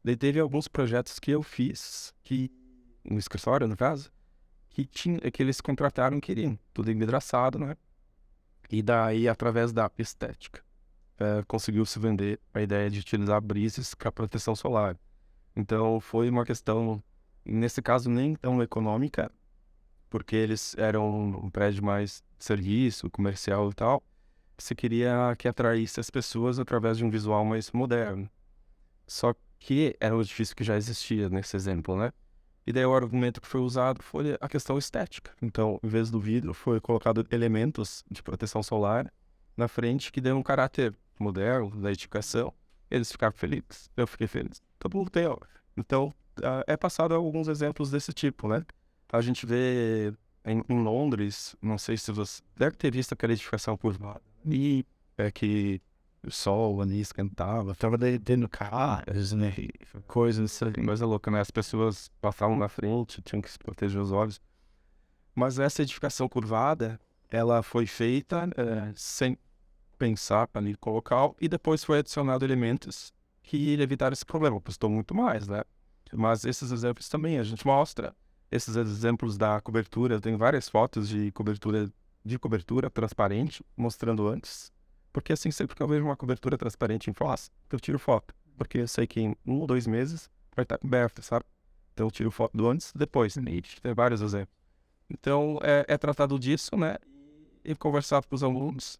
[SPEAKER 2] Daí teve alguns projetos que eu fiz, no escritório, no caso, que eles contrataram, queriam tudo envidraçado, né? E daí, através da estética, conseguiu se vender a ideia de utilizar brises para proteção solar. Então foi uma questão, nesse caso, nem tão econômica, porque eles eram um prédio mais de serviço, comercial e tal. Você queria que atraísse as pessoas através de um visual mais moderno. Só que era um edifício que já existia nesse exemplo, né? E daí o argumento que foi usado foi a questão estética. Então, em vez do vidro, foi colocado elementos de proteção solar na frente que deu um caráter moderno da edificação. Eles ficaram felizes, eu fiquei feliz. Todo mundo tem, ó. Então, é passado alguns exemplos desse tipo, né? A gente vê em Londres, não sei se você deve ter visto aquela edificação curvada. E que o sol ali esquentava, tava derretendo caras, né? Coisas assim. Coisa louca, né? As pessoas passavam na frente, tinham que se proteger os olhos. Mas essa edificação curvada, ela foi feita sem pensar ali com o local, e depois foi adicionado elementos que evitaram esse problema. Custou muito mais, né? Mas esses exemplos também, a gente mostra esses exemplos da cobertura. Tem várias fotos de cobertura transparente, mostrando antes. Porque assim, sempre que eu vejo uma cobertura transparente em foto, eu tiro foto. Porque eu sei que em 1 ou 2 meses vai estar coberta, sabe? Então eu tiro foto do antes e depois. E tem vários exemplos. Então é tratado disso, né? E conversar com os alunos,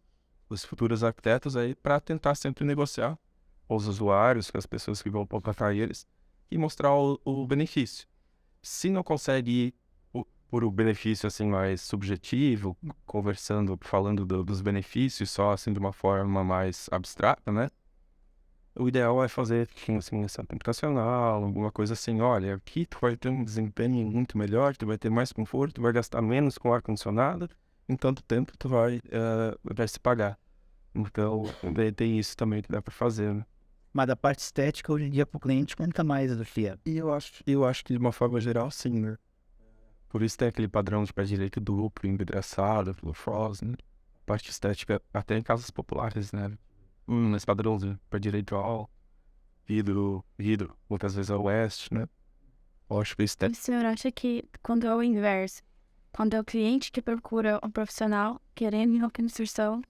[SPEAKER 2] os futuros arquitetos aí, para tentar sempre negociar com os usuários, com as pessoas que vão contratar eles, e mostrar o benefício. Se não consegue ir por o benefício assim mais subjetivo, conversando, falando dos benefícios só assim de uma forma mais abstrata, né? O ideal é fazer assim, essa computacional, alguma coisa assim. Olha, aqui tu vai ter um desempenho muito melhor, tu vai ter mais conforto, tu vai gastar menos com ar-condicionado, em tanto tempo tu vai se pagar. Então, tem isso também que dá para fazer, né?
[SPEAKER 3] Mas da parte estética, hoje em dia, pro cliente, conta mais do que é.
[SPEAKER 2] E eu acho que de uma forma geral, sim, né? Por isso tem aquele padrão de pé direito duplo, envidraçado, pelo frost, né? Parte estética, até em casas populares, né? Esse padrão de pé direito ao vidro, muitas vezes ao oeste, né? Eu acho que
[SPEAKER 4] O
[SPEAKER 2] estética.
[SPEAKER 4] senhor acha que quando é o inverso, quando é o cliente que procura um profissional querendo uma construção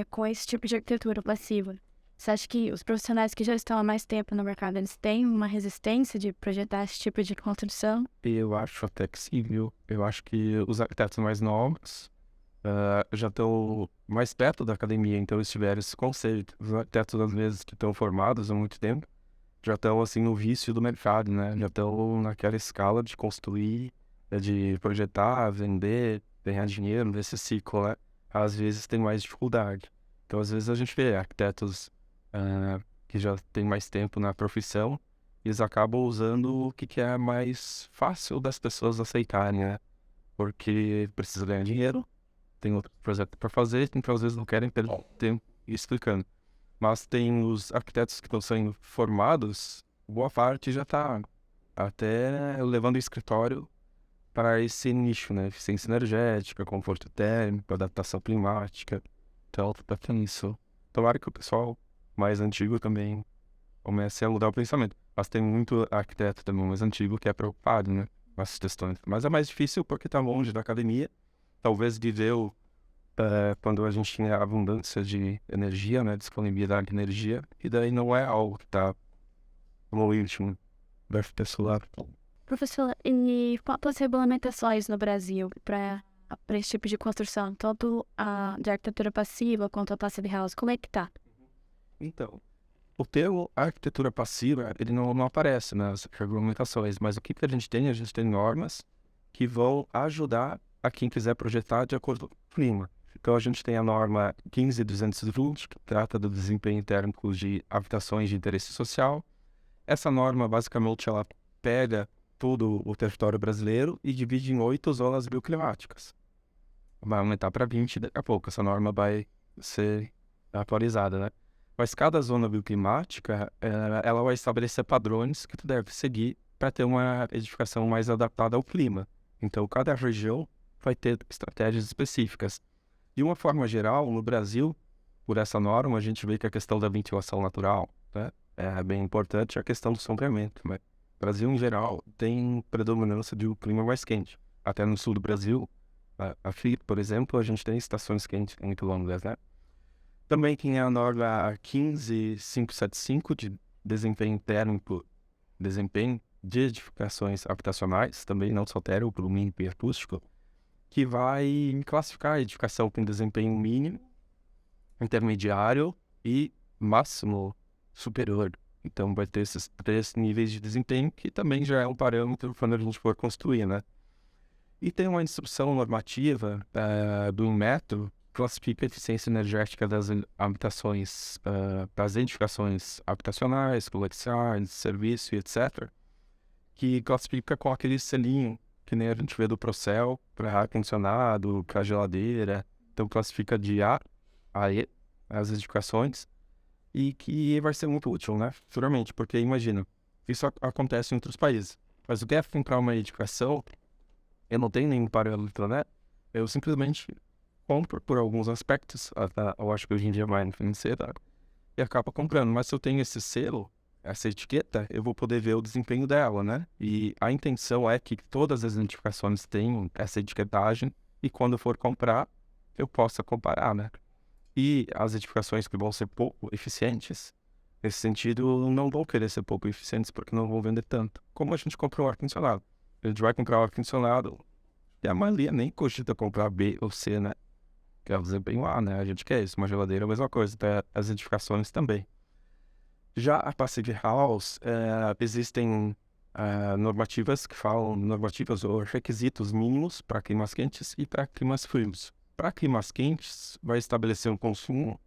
[SPEAKER 4] com esse tipo de arquitetura passiva, você acha que os profissionais que já estão há mais tempo no mercado, eles têm uma resistência de projetar esse tipo de construção?
[SPEAKER 2] Eu acho até que sim, viu? Eu acho que os arquitetos mais novos já estão mais perto da academia, então eles tiveram esse conceito. Os arquitetos, às vezes, que estão formados há muito tempo, já estão, assim, no vício do mercado, né? Já estão naquela escala de construir, de projetar, vender, ganhar dinheiro nesse ciclo, né? Às vezes tem mais dificuldade. Então, às vezes, a gente vê arquitetos que já têm mais tempo na profissão, e eles acabam usando o que é mais fácil das pessoas aceitarem, né? Porque precisa ganhar dinheiro, tem outro projeto para fazer, então às vezes não querem perder tempo explicando. Mas tem os arquitetos que estão sendo formados, boa parte já está até levando o escritório para esse nicho, né? Eficiência energética, conforto térmico, adaptação climática. Então, tá tendo isso. Tomara que o pessoal mais antigo também comece a mudar o pensamento. Mas tem muito arquiteto também mais antigo que é preocupado, né? Com essas questões. Mas é mais difícil porque está longe da academia. Talvez viveu quando a gente tinha abundância de energia, né? Disponibilidade de energia. E daí não é algo que está no ritmo da arquitetura solar.
[SPEAKER 4] Professor, e quantas regulamentações no Brasil para esse tipo de construção, tanto a de arquitetura passiva quanto a passive house, como é que tá?
[SPEAKER 2] Então, o termo arquitetura passiva, ele não aparece nas regulamentações, mas o que a gente tem? A gente tem normas que vão ajudar a quem quiser projetar de acordo com o clima. Então, a gente tem a norma 15220, que trata do desempenho térmico de habitações de interesse social. Essa norma, basicamente, ela pega todo o território brasileiro e divide em 8 zonas bioclimáticas. Vai aumentar para 20 daqui a pouco. Essa norma vai ser atualizada, né? Mas cada zona bioclimática, ela vai estabelecer padrões que tu deve seguir para ter uma edificação mais adaptada ao clima. Então, cada região vai ter estratégias específicas. De uma forma geral, no Brasil, por essa norma, a gente vê que a questão da ventilação natural, né, é bem importante, a questão do sombreamento. Né? O Brasil, em geral, tem predominância de um clima mais quente. Até no sul do Brasil, aqui, por exemplo, a gente tem estações quentes muito longas, né? Também tem a norma 15575 de desempenho térmico, desempenho de edificações habitacionais, também não só térmico, lumínico e acústico, que vai classificar a edificação com desempenho mínimo, intermediário e máximo superior. Então vai ter esses 3 níveis de desempenho, que também já é um parâmetro quando a gente for construir, né? E tem uma instrução normativa do Inmetro que classifica a eficiência energética das habitações, das edificações habitacionais, comerciais, serviço e etc., que classifica com aquele selinho que nem a gente vê do Procel, para ar-condicionado, para geladeira. Então classifica de A a E as edificações, e que vai ser muito útil, né? Futuramente, porque imagina, isso acontece em outros países. Mas eu quero comprar uma edificação, eu não tenho nenhum parâmetro, né? Eu simplesmente compro por alguns aspectos, eu acho que hoje em dia é mais financeira, e acaba comprando. Mas se eu tenho esse selo, essa etiqueta, eu vou poder ver o desempenho dela, né? E a intenção é que todas as edificações tenham essa etiquetagem, e quando eu for comprar, eu possa comparar, né? E as edificações que vão ser pouco eficientes, nesse sentido, não vão querer ser pouco eficientes porque não vão vender tanto. Como a gente compra um ar-condicionado. A gente vai comprar um ar-condicionado e a maioria nem cogita comprar B ou C, né? Que é o desempenho A, né? A gente quer isso. Uma geladeira é a mesma coisa. Então, as edificações também. Já a Passive House, existem normativas que falam, normativas ou requisitos mínimos para climas quentes e para climas frios. Para climas quentes, vai estabelecer um consumo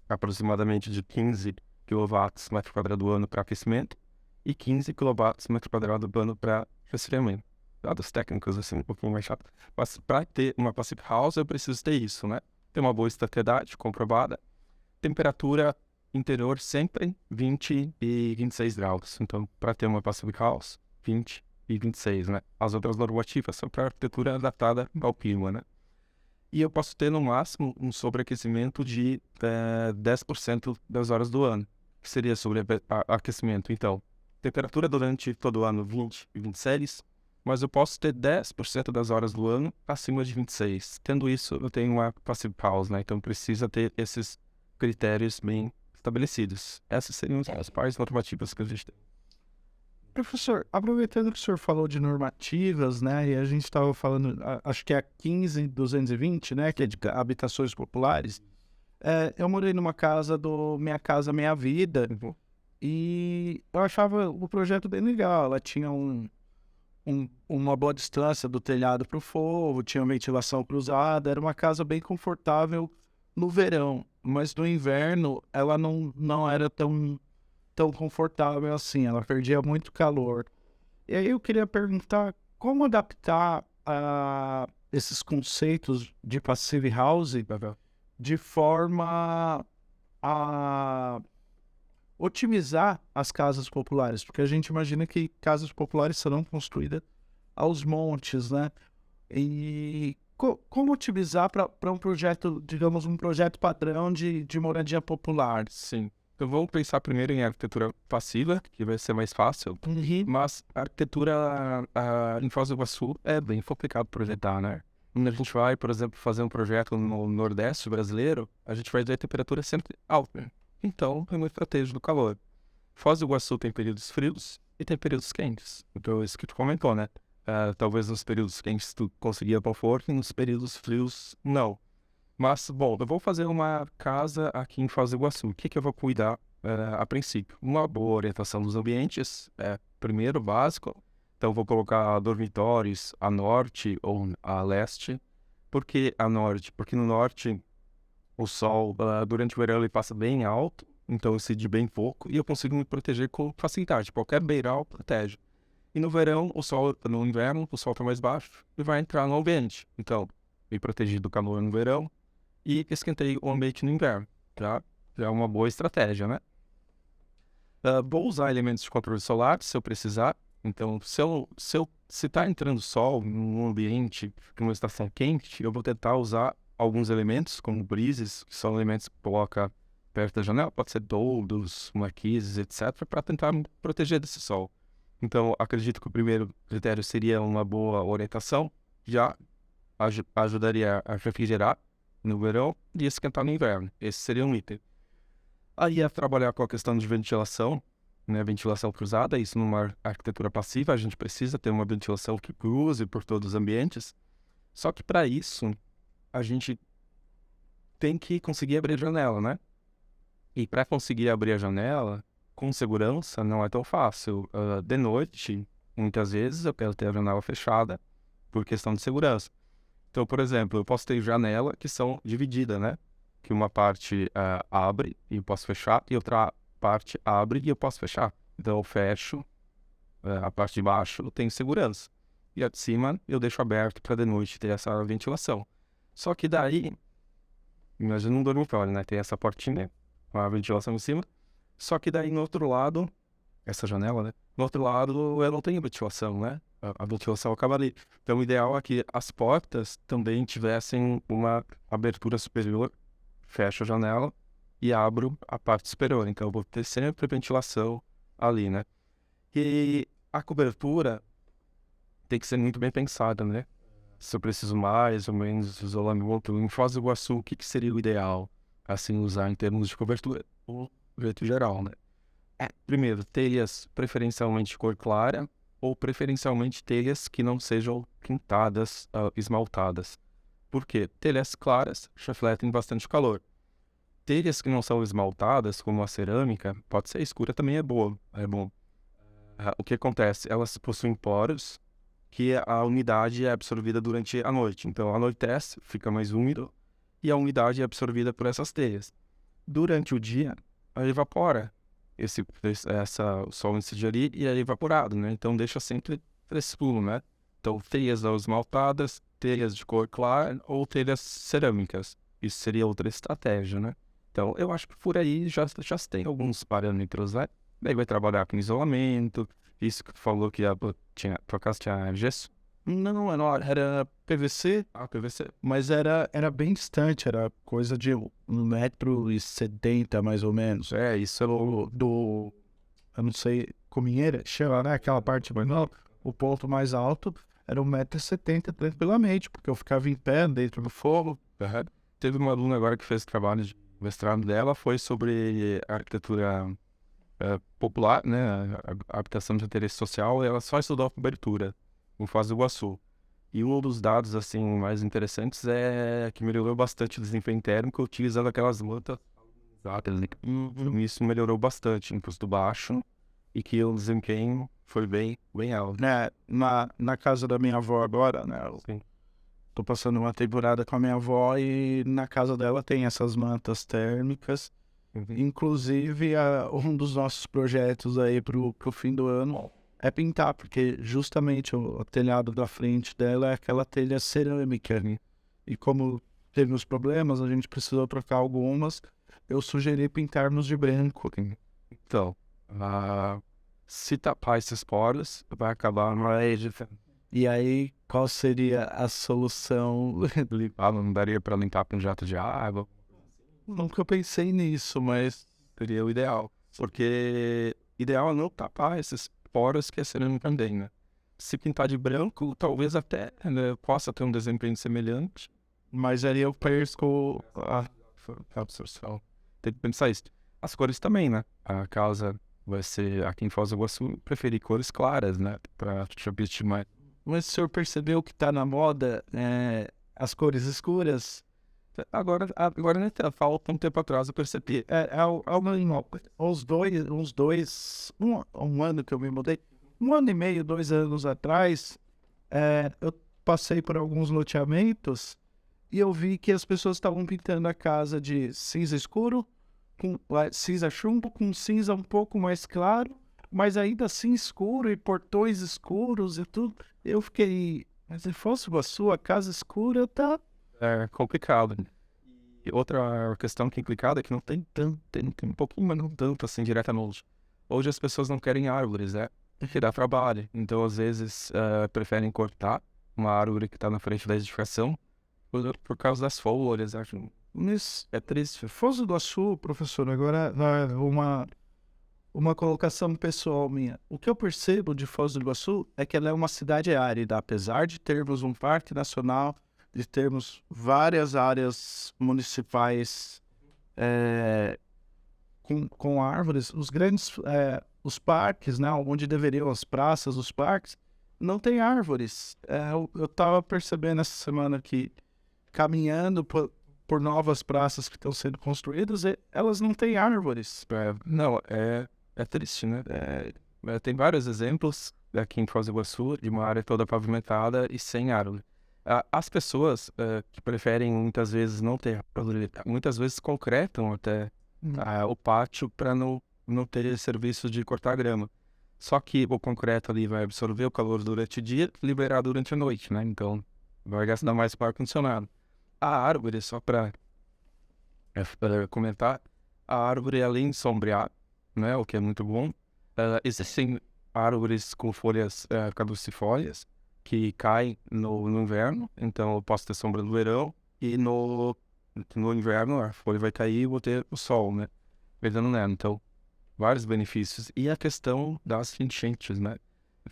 [SPEAKER 2] aproximadamente de 15 kW/m² ano para aquecimento e 15 kW/m² ano para resfriamento. Dados técnicos, assim, um pouquinho mais chato. Mas para ter uma Passive House, eu preciso ter isso, né? Ter uma boa estabilidade comprovada. Temperatura interior sempre 20 e 26 graus. Então, para ter uma Passive House, 20 e 26, né? As outras normativas são para arquitetura adaptada ao clima, né? E eu posso ter no máximo um sobreaquecimento de 10% das horas do ano, que seria sobreaquecimento. Então, temperatura durante todo o ano 20 e 26, mas eu posso ter 10% das horas do ano acima de 26. Tendo isso, eu tenho uma Passive House, né? Então precisa ter esses critérios bem estabelecidos. Essas seriam as principais normativas que a gente tem.
[SPEAKER 1] Professor, aproveitando que o senhor falou de normativas, né, e a gente estava falando, acho que é a 15220, né, que é de habitações populares, eu morei numa casa do Minha Casa Minha Vida, e eu achava o projeto bem legal. Ela tinha uma boa distância do telhado para o forro, tinha ventilação cruzada, era uma casa bem confortável no verão, mas no inverno ela não era tão confortável assim, ela perdia muito calor. E aí eu queria perguntar como adaptar esses conceitos de Passive House de forma a otimizar as casas populares, porque a gente imagina que casas populares serão construídas aos montes, né? E como otimizar para um projeto, digamos, um projeto padrão de moradia popular?
[SPEAKER 2] Sim. Então vamos pensar primeiro em arquitetura passiva, que vai ser mais fácil. Mas a arquitetura em Foz do Iguaçu é bem complicado projetar, né? Quando a gente vai, por exemplo, fazer um projeto no Nordeste brasileiro, a gente vai ver a temperatura sempre alta. Então, é uma estratégia do calor. Foz do Iguaçu tem períodos frios e tem períodos quentes. Então, isso que tu comentou, né? Talvez nos períodos quentes tu conseguia conforto e nos períodos frios, não. Mas, bom, eu vou fazer uma casa aqui em Foz do Iguaçu. O que eu vou cuidar a princípio? Uma boa orientação dos ambientes, primeiro, básico. Então, vou colocar dormitórios a norte ou a leste. Por que a norte? Porque no norte o sol, durante o verão, ele passa bem alto, então incide bem pouco, e eu consigo me proteger com facilidade. Qualquer beiral protege. E no verão, no inverno, o sol está mais baixo e vai entrar no ambiente. Então, me proteger do calor no verão e esquentei o ambiente no inverno. Já é uma boa estratégia, né? Vou usar elementos de controle solar se eu precisar. Então, se está entrando sol num ambiente, numa estação quente, eu vou tentar usar alguns elementos, como brises, que são elementos que coloca perto da janela, pode ser toldos, marquises, etc., para tentar me proteger desse sol. Então, acredito que o primeiro critério seria uma boa orientação, já ajudaria a refrigerar no verão e esquentar no inverno. Esse seria um item. Aí é trabalhar com a questão de ventilação, né? Ventilação cruzada, isso numa arquitetura passiva, a gente precisa ter uma ventilação que cruze por todos os ambientes. Só que para isso, a gente tem que conseguir abrir a janela, né? E para conseguir abrir a janela, com segurança, não é tão fácil. De noite, muitas vezes, eu quero ter a janela fechada por questão de segurança. Então, por exemplo, eu posso ter janela que são divididas, né? Que uma parte abre e eu posso fechar, e outra parte abre e eu posso fechar. Então, eu fecho a parte de baixo, eu tenho segurança. E a de cima, eu deixo aberto para de noite ter essa ventilação. Só que daí, imagina um dormitório, né? Tem essa portinha, com a ventilação em cima. Só que daí, no outro lado, essa janela, né? No outro lado, eu não tenho ventilação, né? A ventilação acaba ali. Então, o ideal é que as portas também tivessem uma abertura superior. Fecho a janela e abro a parte superior. Então, eu vou ter sempre ventilação ali, né? E a cobertura tem que ser muito bem pensada, né? Se eu preciso mais ou menos de isolamento, em Foz do Iguaçu, o que seria o ideal, assim, usar em termos de cobertura? O jeito geral, né? Primeiro, telhas preferencialmente de cor clara ou preferencialmente telhas que não sejam pintadas, esmaltadas. Por quê? Telhas claras refletem bastante calor. Telhas que não são esmaltadas, como a cerâmica, pode ser escura também, é bom. O que acontece? Elas possuem poros que a umidade é absorvida durante a noite. Então, anoitece, fica mais úmido e a umidade é absorvida por essas telhas. Durante o dia, ela evapora. O sol incide ali e é evaporado, né? Então, deixa sempre frescuro, né? Então, telhas não esmaltadas, telhas de cor clara ou telhas cerâmicas. Isso seria outra estratégia, né? Então, eu acho que por aí já se tem alguns parâmetros, né? Daí vai trabalhar com isolamento. Isso que tu falou que por acaso tinha gesso?
[SPEAKER 1] Não, era PVC,
[SPEAKER 2] PVC.
[SPEAKER 1] mas era bem distante, era coisa de 1,70 m mais ou menos.
[SPEAKER 2] Isso é
[SPEAKER 1] Eu não sei, cominheira, chama, né? Aquela parte menor, o ponto mais alto era 1,70 m tranquilamente, porque eu ficava em pé dentro do fogo.
[SPEAKER 2] Teve uma aluna agora que fez o trabalho de mestrado dela, foi sobre arquitetura popular, né? A habitação de interesse social, ela só estudou a cobertura em Foz do Iguaçu. E um dos dados, assim, mais interessantes é que melhorou bastante o desempenho térmico utilizando aquelas mantas. Isso melhorou bastante em custo baixo e que o desempenho foi bem alto.
[SPEAKER 1] Né, na casa da minha avó agora, né?
[SPEAKER 2] Sim.
[SPEAKER 1] Tô passando uma temporada com a minha avó e na casa dela tem essas mantas térmicas. Inclusive, um dos nossos projetos aí pro fim do ano é pintar, porque justamente o telhado da frente dela é aquela telha cerâmica. E como teve uns problemas, a gente precisou trocar algumas. Eu sugeri pintarmos de branco.
[SPEAKER 2] Então, se tapar esses poros, vai acabar mais.
[SPEAKER 1] E aí, qual seria a solução?
[SPEAKER 2] Não daria para limpar com jato de água?
[SPEAKER 1] Nunca pensei nisso, mas
[SPEAKER 2] Seria o ideal. Porque ideal é não tapar esses poros que é cerâmica também, né? Se pintar de branco, talvez até possa ter um desempenho semelhante.
[SPEAKER 1] mas aí eu perco
[SPEAKER 2] A absorção. Tem que pensar isso. As cores também, né? A casa vai ser, aqui em Foz do Iguaçu, preferir cores claras, né? Para te mais.
[SPEAKER 1] Mas o senhor percebeu que tá na moda as cores escuras?
[SPEAKER 2] Agora né, falta um tempo atrás eu percebi.
[SPEAKER 1] Um ano que eu me mudei, 1 ano e meio, 2 anos atrás, eu passei por alguns loteamentos e eu vi que as pessoas estavam pintando a casa de cinza escuro, com cinza chumbo, com cinza um pouco mais claro, mas ainda assim escuro e portões escuros e tudo. Eu fiquei, mas se fosse a sua casa escura, tá...
[SPEAKER 2] É complicado. E outra questão que é complicada é que não tem tanto, tem um pouquinho, mas não tanto assim diretamente. Hoje as pessoas não querem árvores, né? Que dá trabalho. Então, às vezes, preferem cortar uma árvore que está na frente da edificação por causa das folhas, acho.
[SPEAKER 1] Isso
[SPEAKER 2] É triste.
[SPEAKER 1] Foz do Iguaçu, professor, agora uma colocação pessoal minha. O que eu percebo de Foz do Iguaçu é que ela é uma cidade árida, apesar de termos um parque nacional de termos várias áreas municipais com árvores, os parques, né, onde deveriam as praças, os parques, não tem árvores. Eu tava percebendo essa semana que caminhando por novas praças que estão sendo construídas, elas não têm árvores.
[SPEAKER 2] Não, é triste, né? Tem vários exemplos aqui em Foz do Iguaçu de uma área toda pavimentada e sem árvore. As pessoas que preferem muitas vezes não ter árvore, muitas vezes concretam até o pátio para não ter serviço de cortar grama. Só que o concreto ali vai absorver o calor durante o dia e liberar durante a noite, né? Então vai gastar mais para ar-condicionado. A árvore, só para comentar, a árvore além de sombrear, né, o que é muito bom, existem árvores com folhas caducifólias que caem no inverno, então eu posso ter sombra no verão e no inverno a folha vai cair e eu vou ter o sol, né, pegando nela. Então, vários benefícios. E a questão das enchentes, né?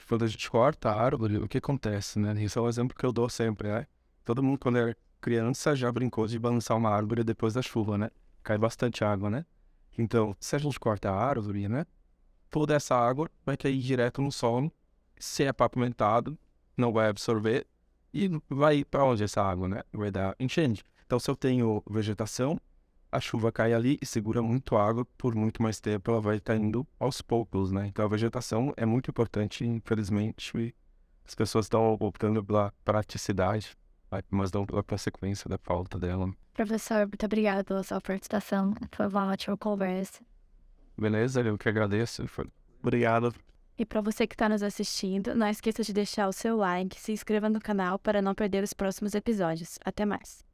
[SPEAKER 2] Quando a gente corta a árvore, o que acontece, né? Isso é um exemplo que eu dou sempre, né? Todo mundo, quando era criança, já brincou de balançar uma árvore depois da chuva, né? Cai bastante água, né? Então, se a gente corta a árvore, né? Toda essa água vai cair direto no solo. Se é pavimentado, não vai absorver. E vai ir para onde essa água, né? Vai dar enchente. Então, se eu tenho vegetação, a chuva cai ali e segura muito água por muito mais tempo, ela vai estar indo aos poucos, né? Então a vegetação é muito importante, infelizmente, e as pessoas estão optando pela praticidade, mas não pela consequência da falta dela.
[SPEAKER 4] Professor, muito obrigada pela sua participação. Foi uma ótima conversa.
[SPEAKER 2] Beleza? Eu que agradeço.
[SPEAKER 1] Obrigado.
[SPEAKER 4] E para você que está nos assistindo, não esqueça de deixar o seu like, se inscreva no canal para não perder os próximos episódios. Até mais.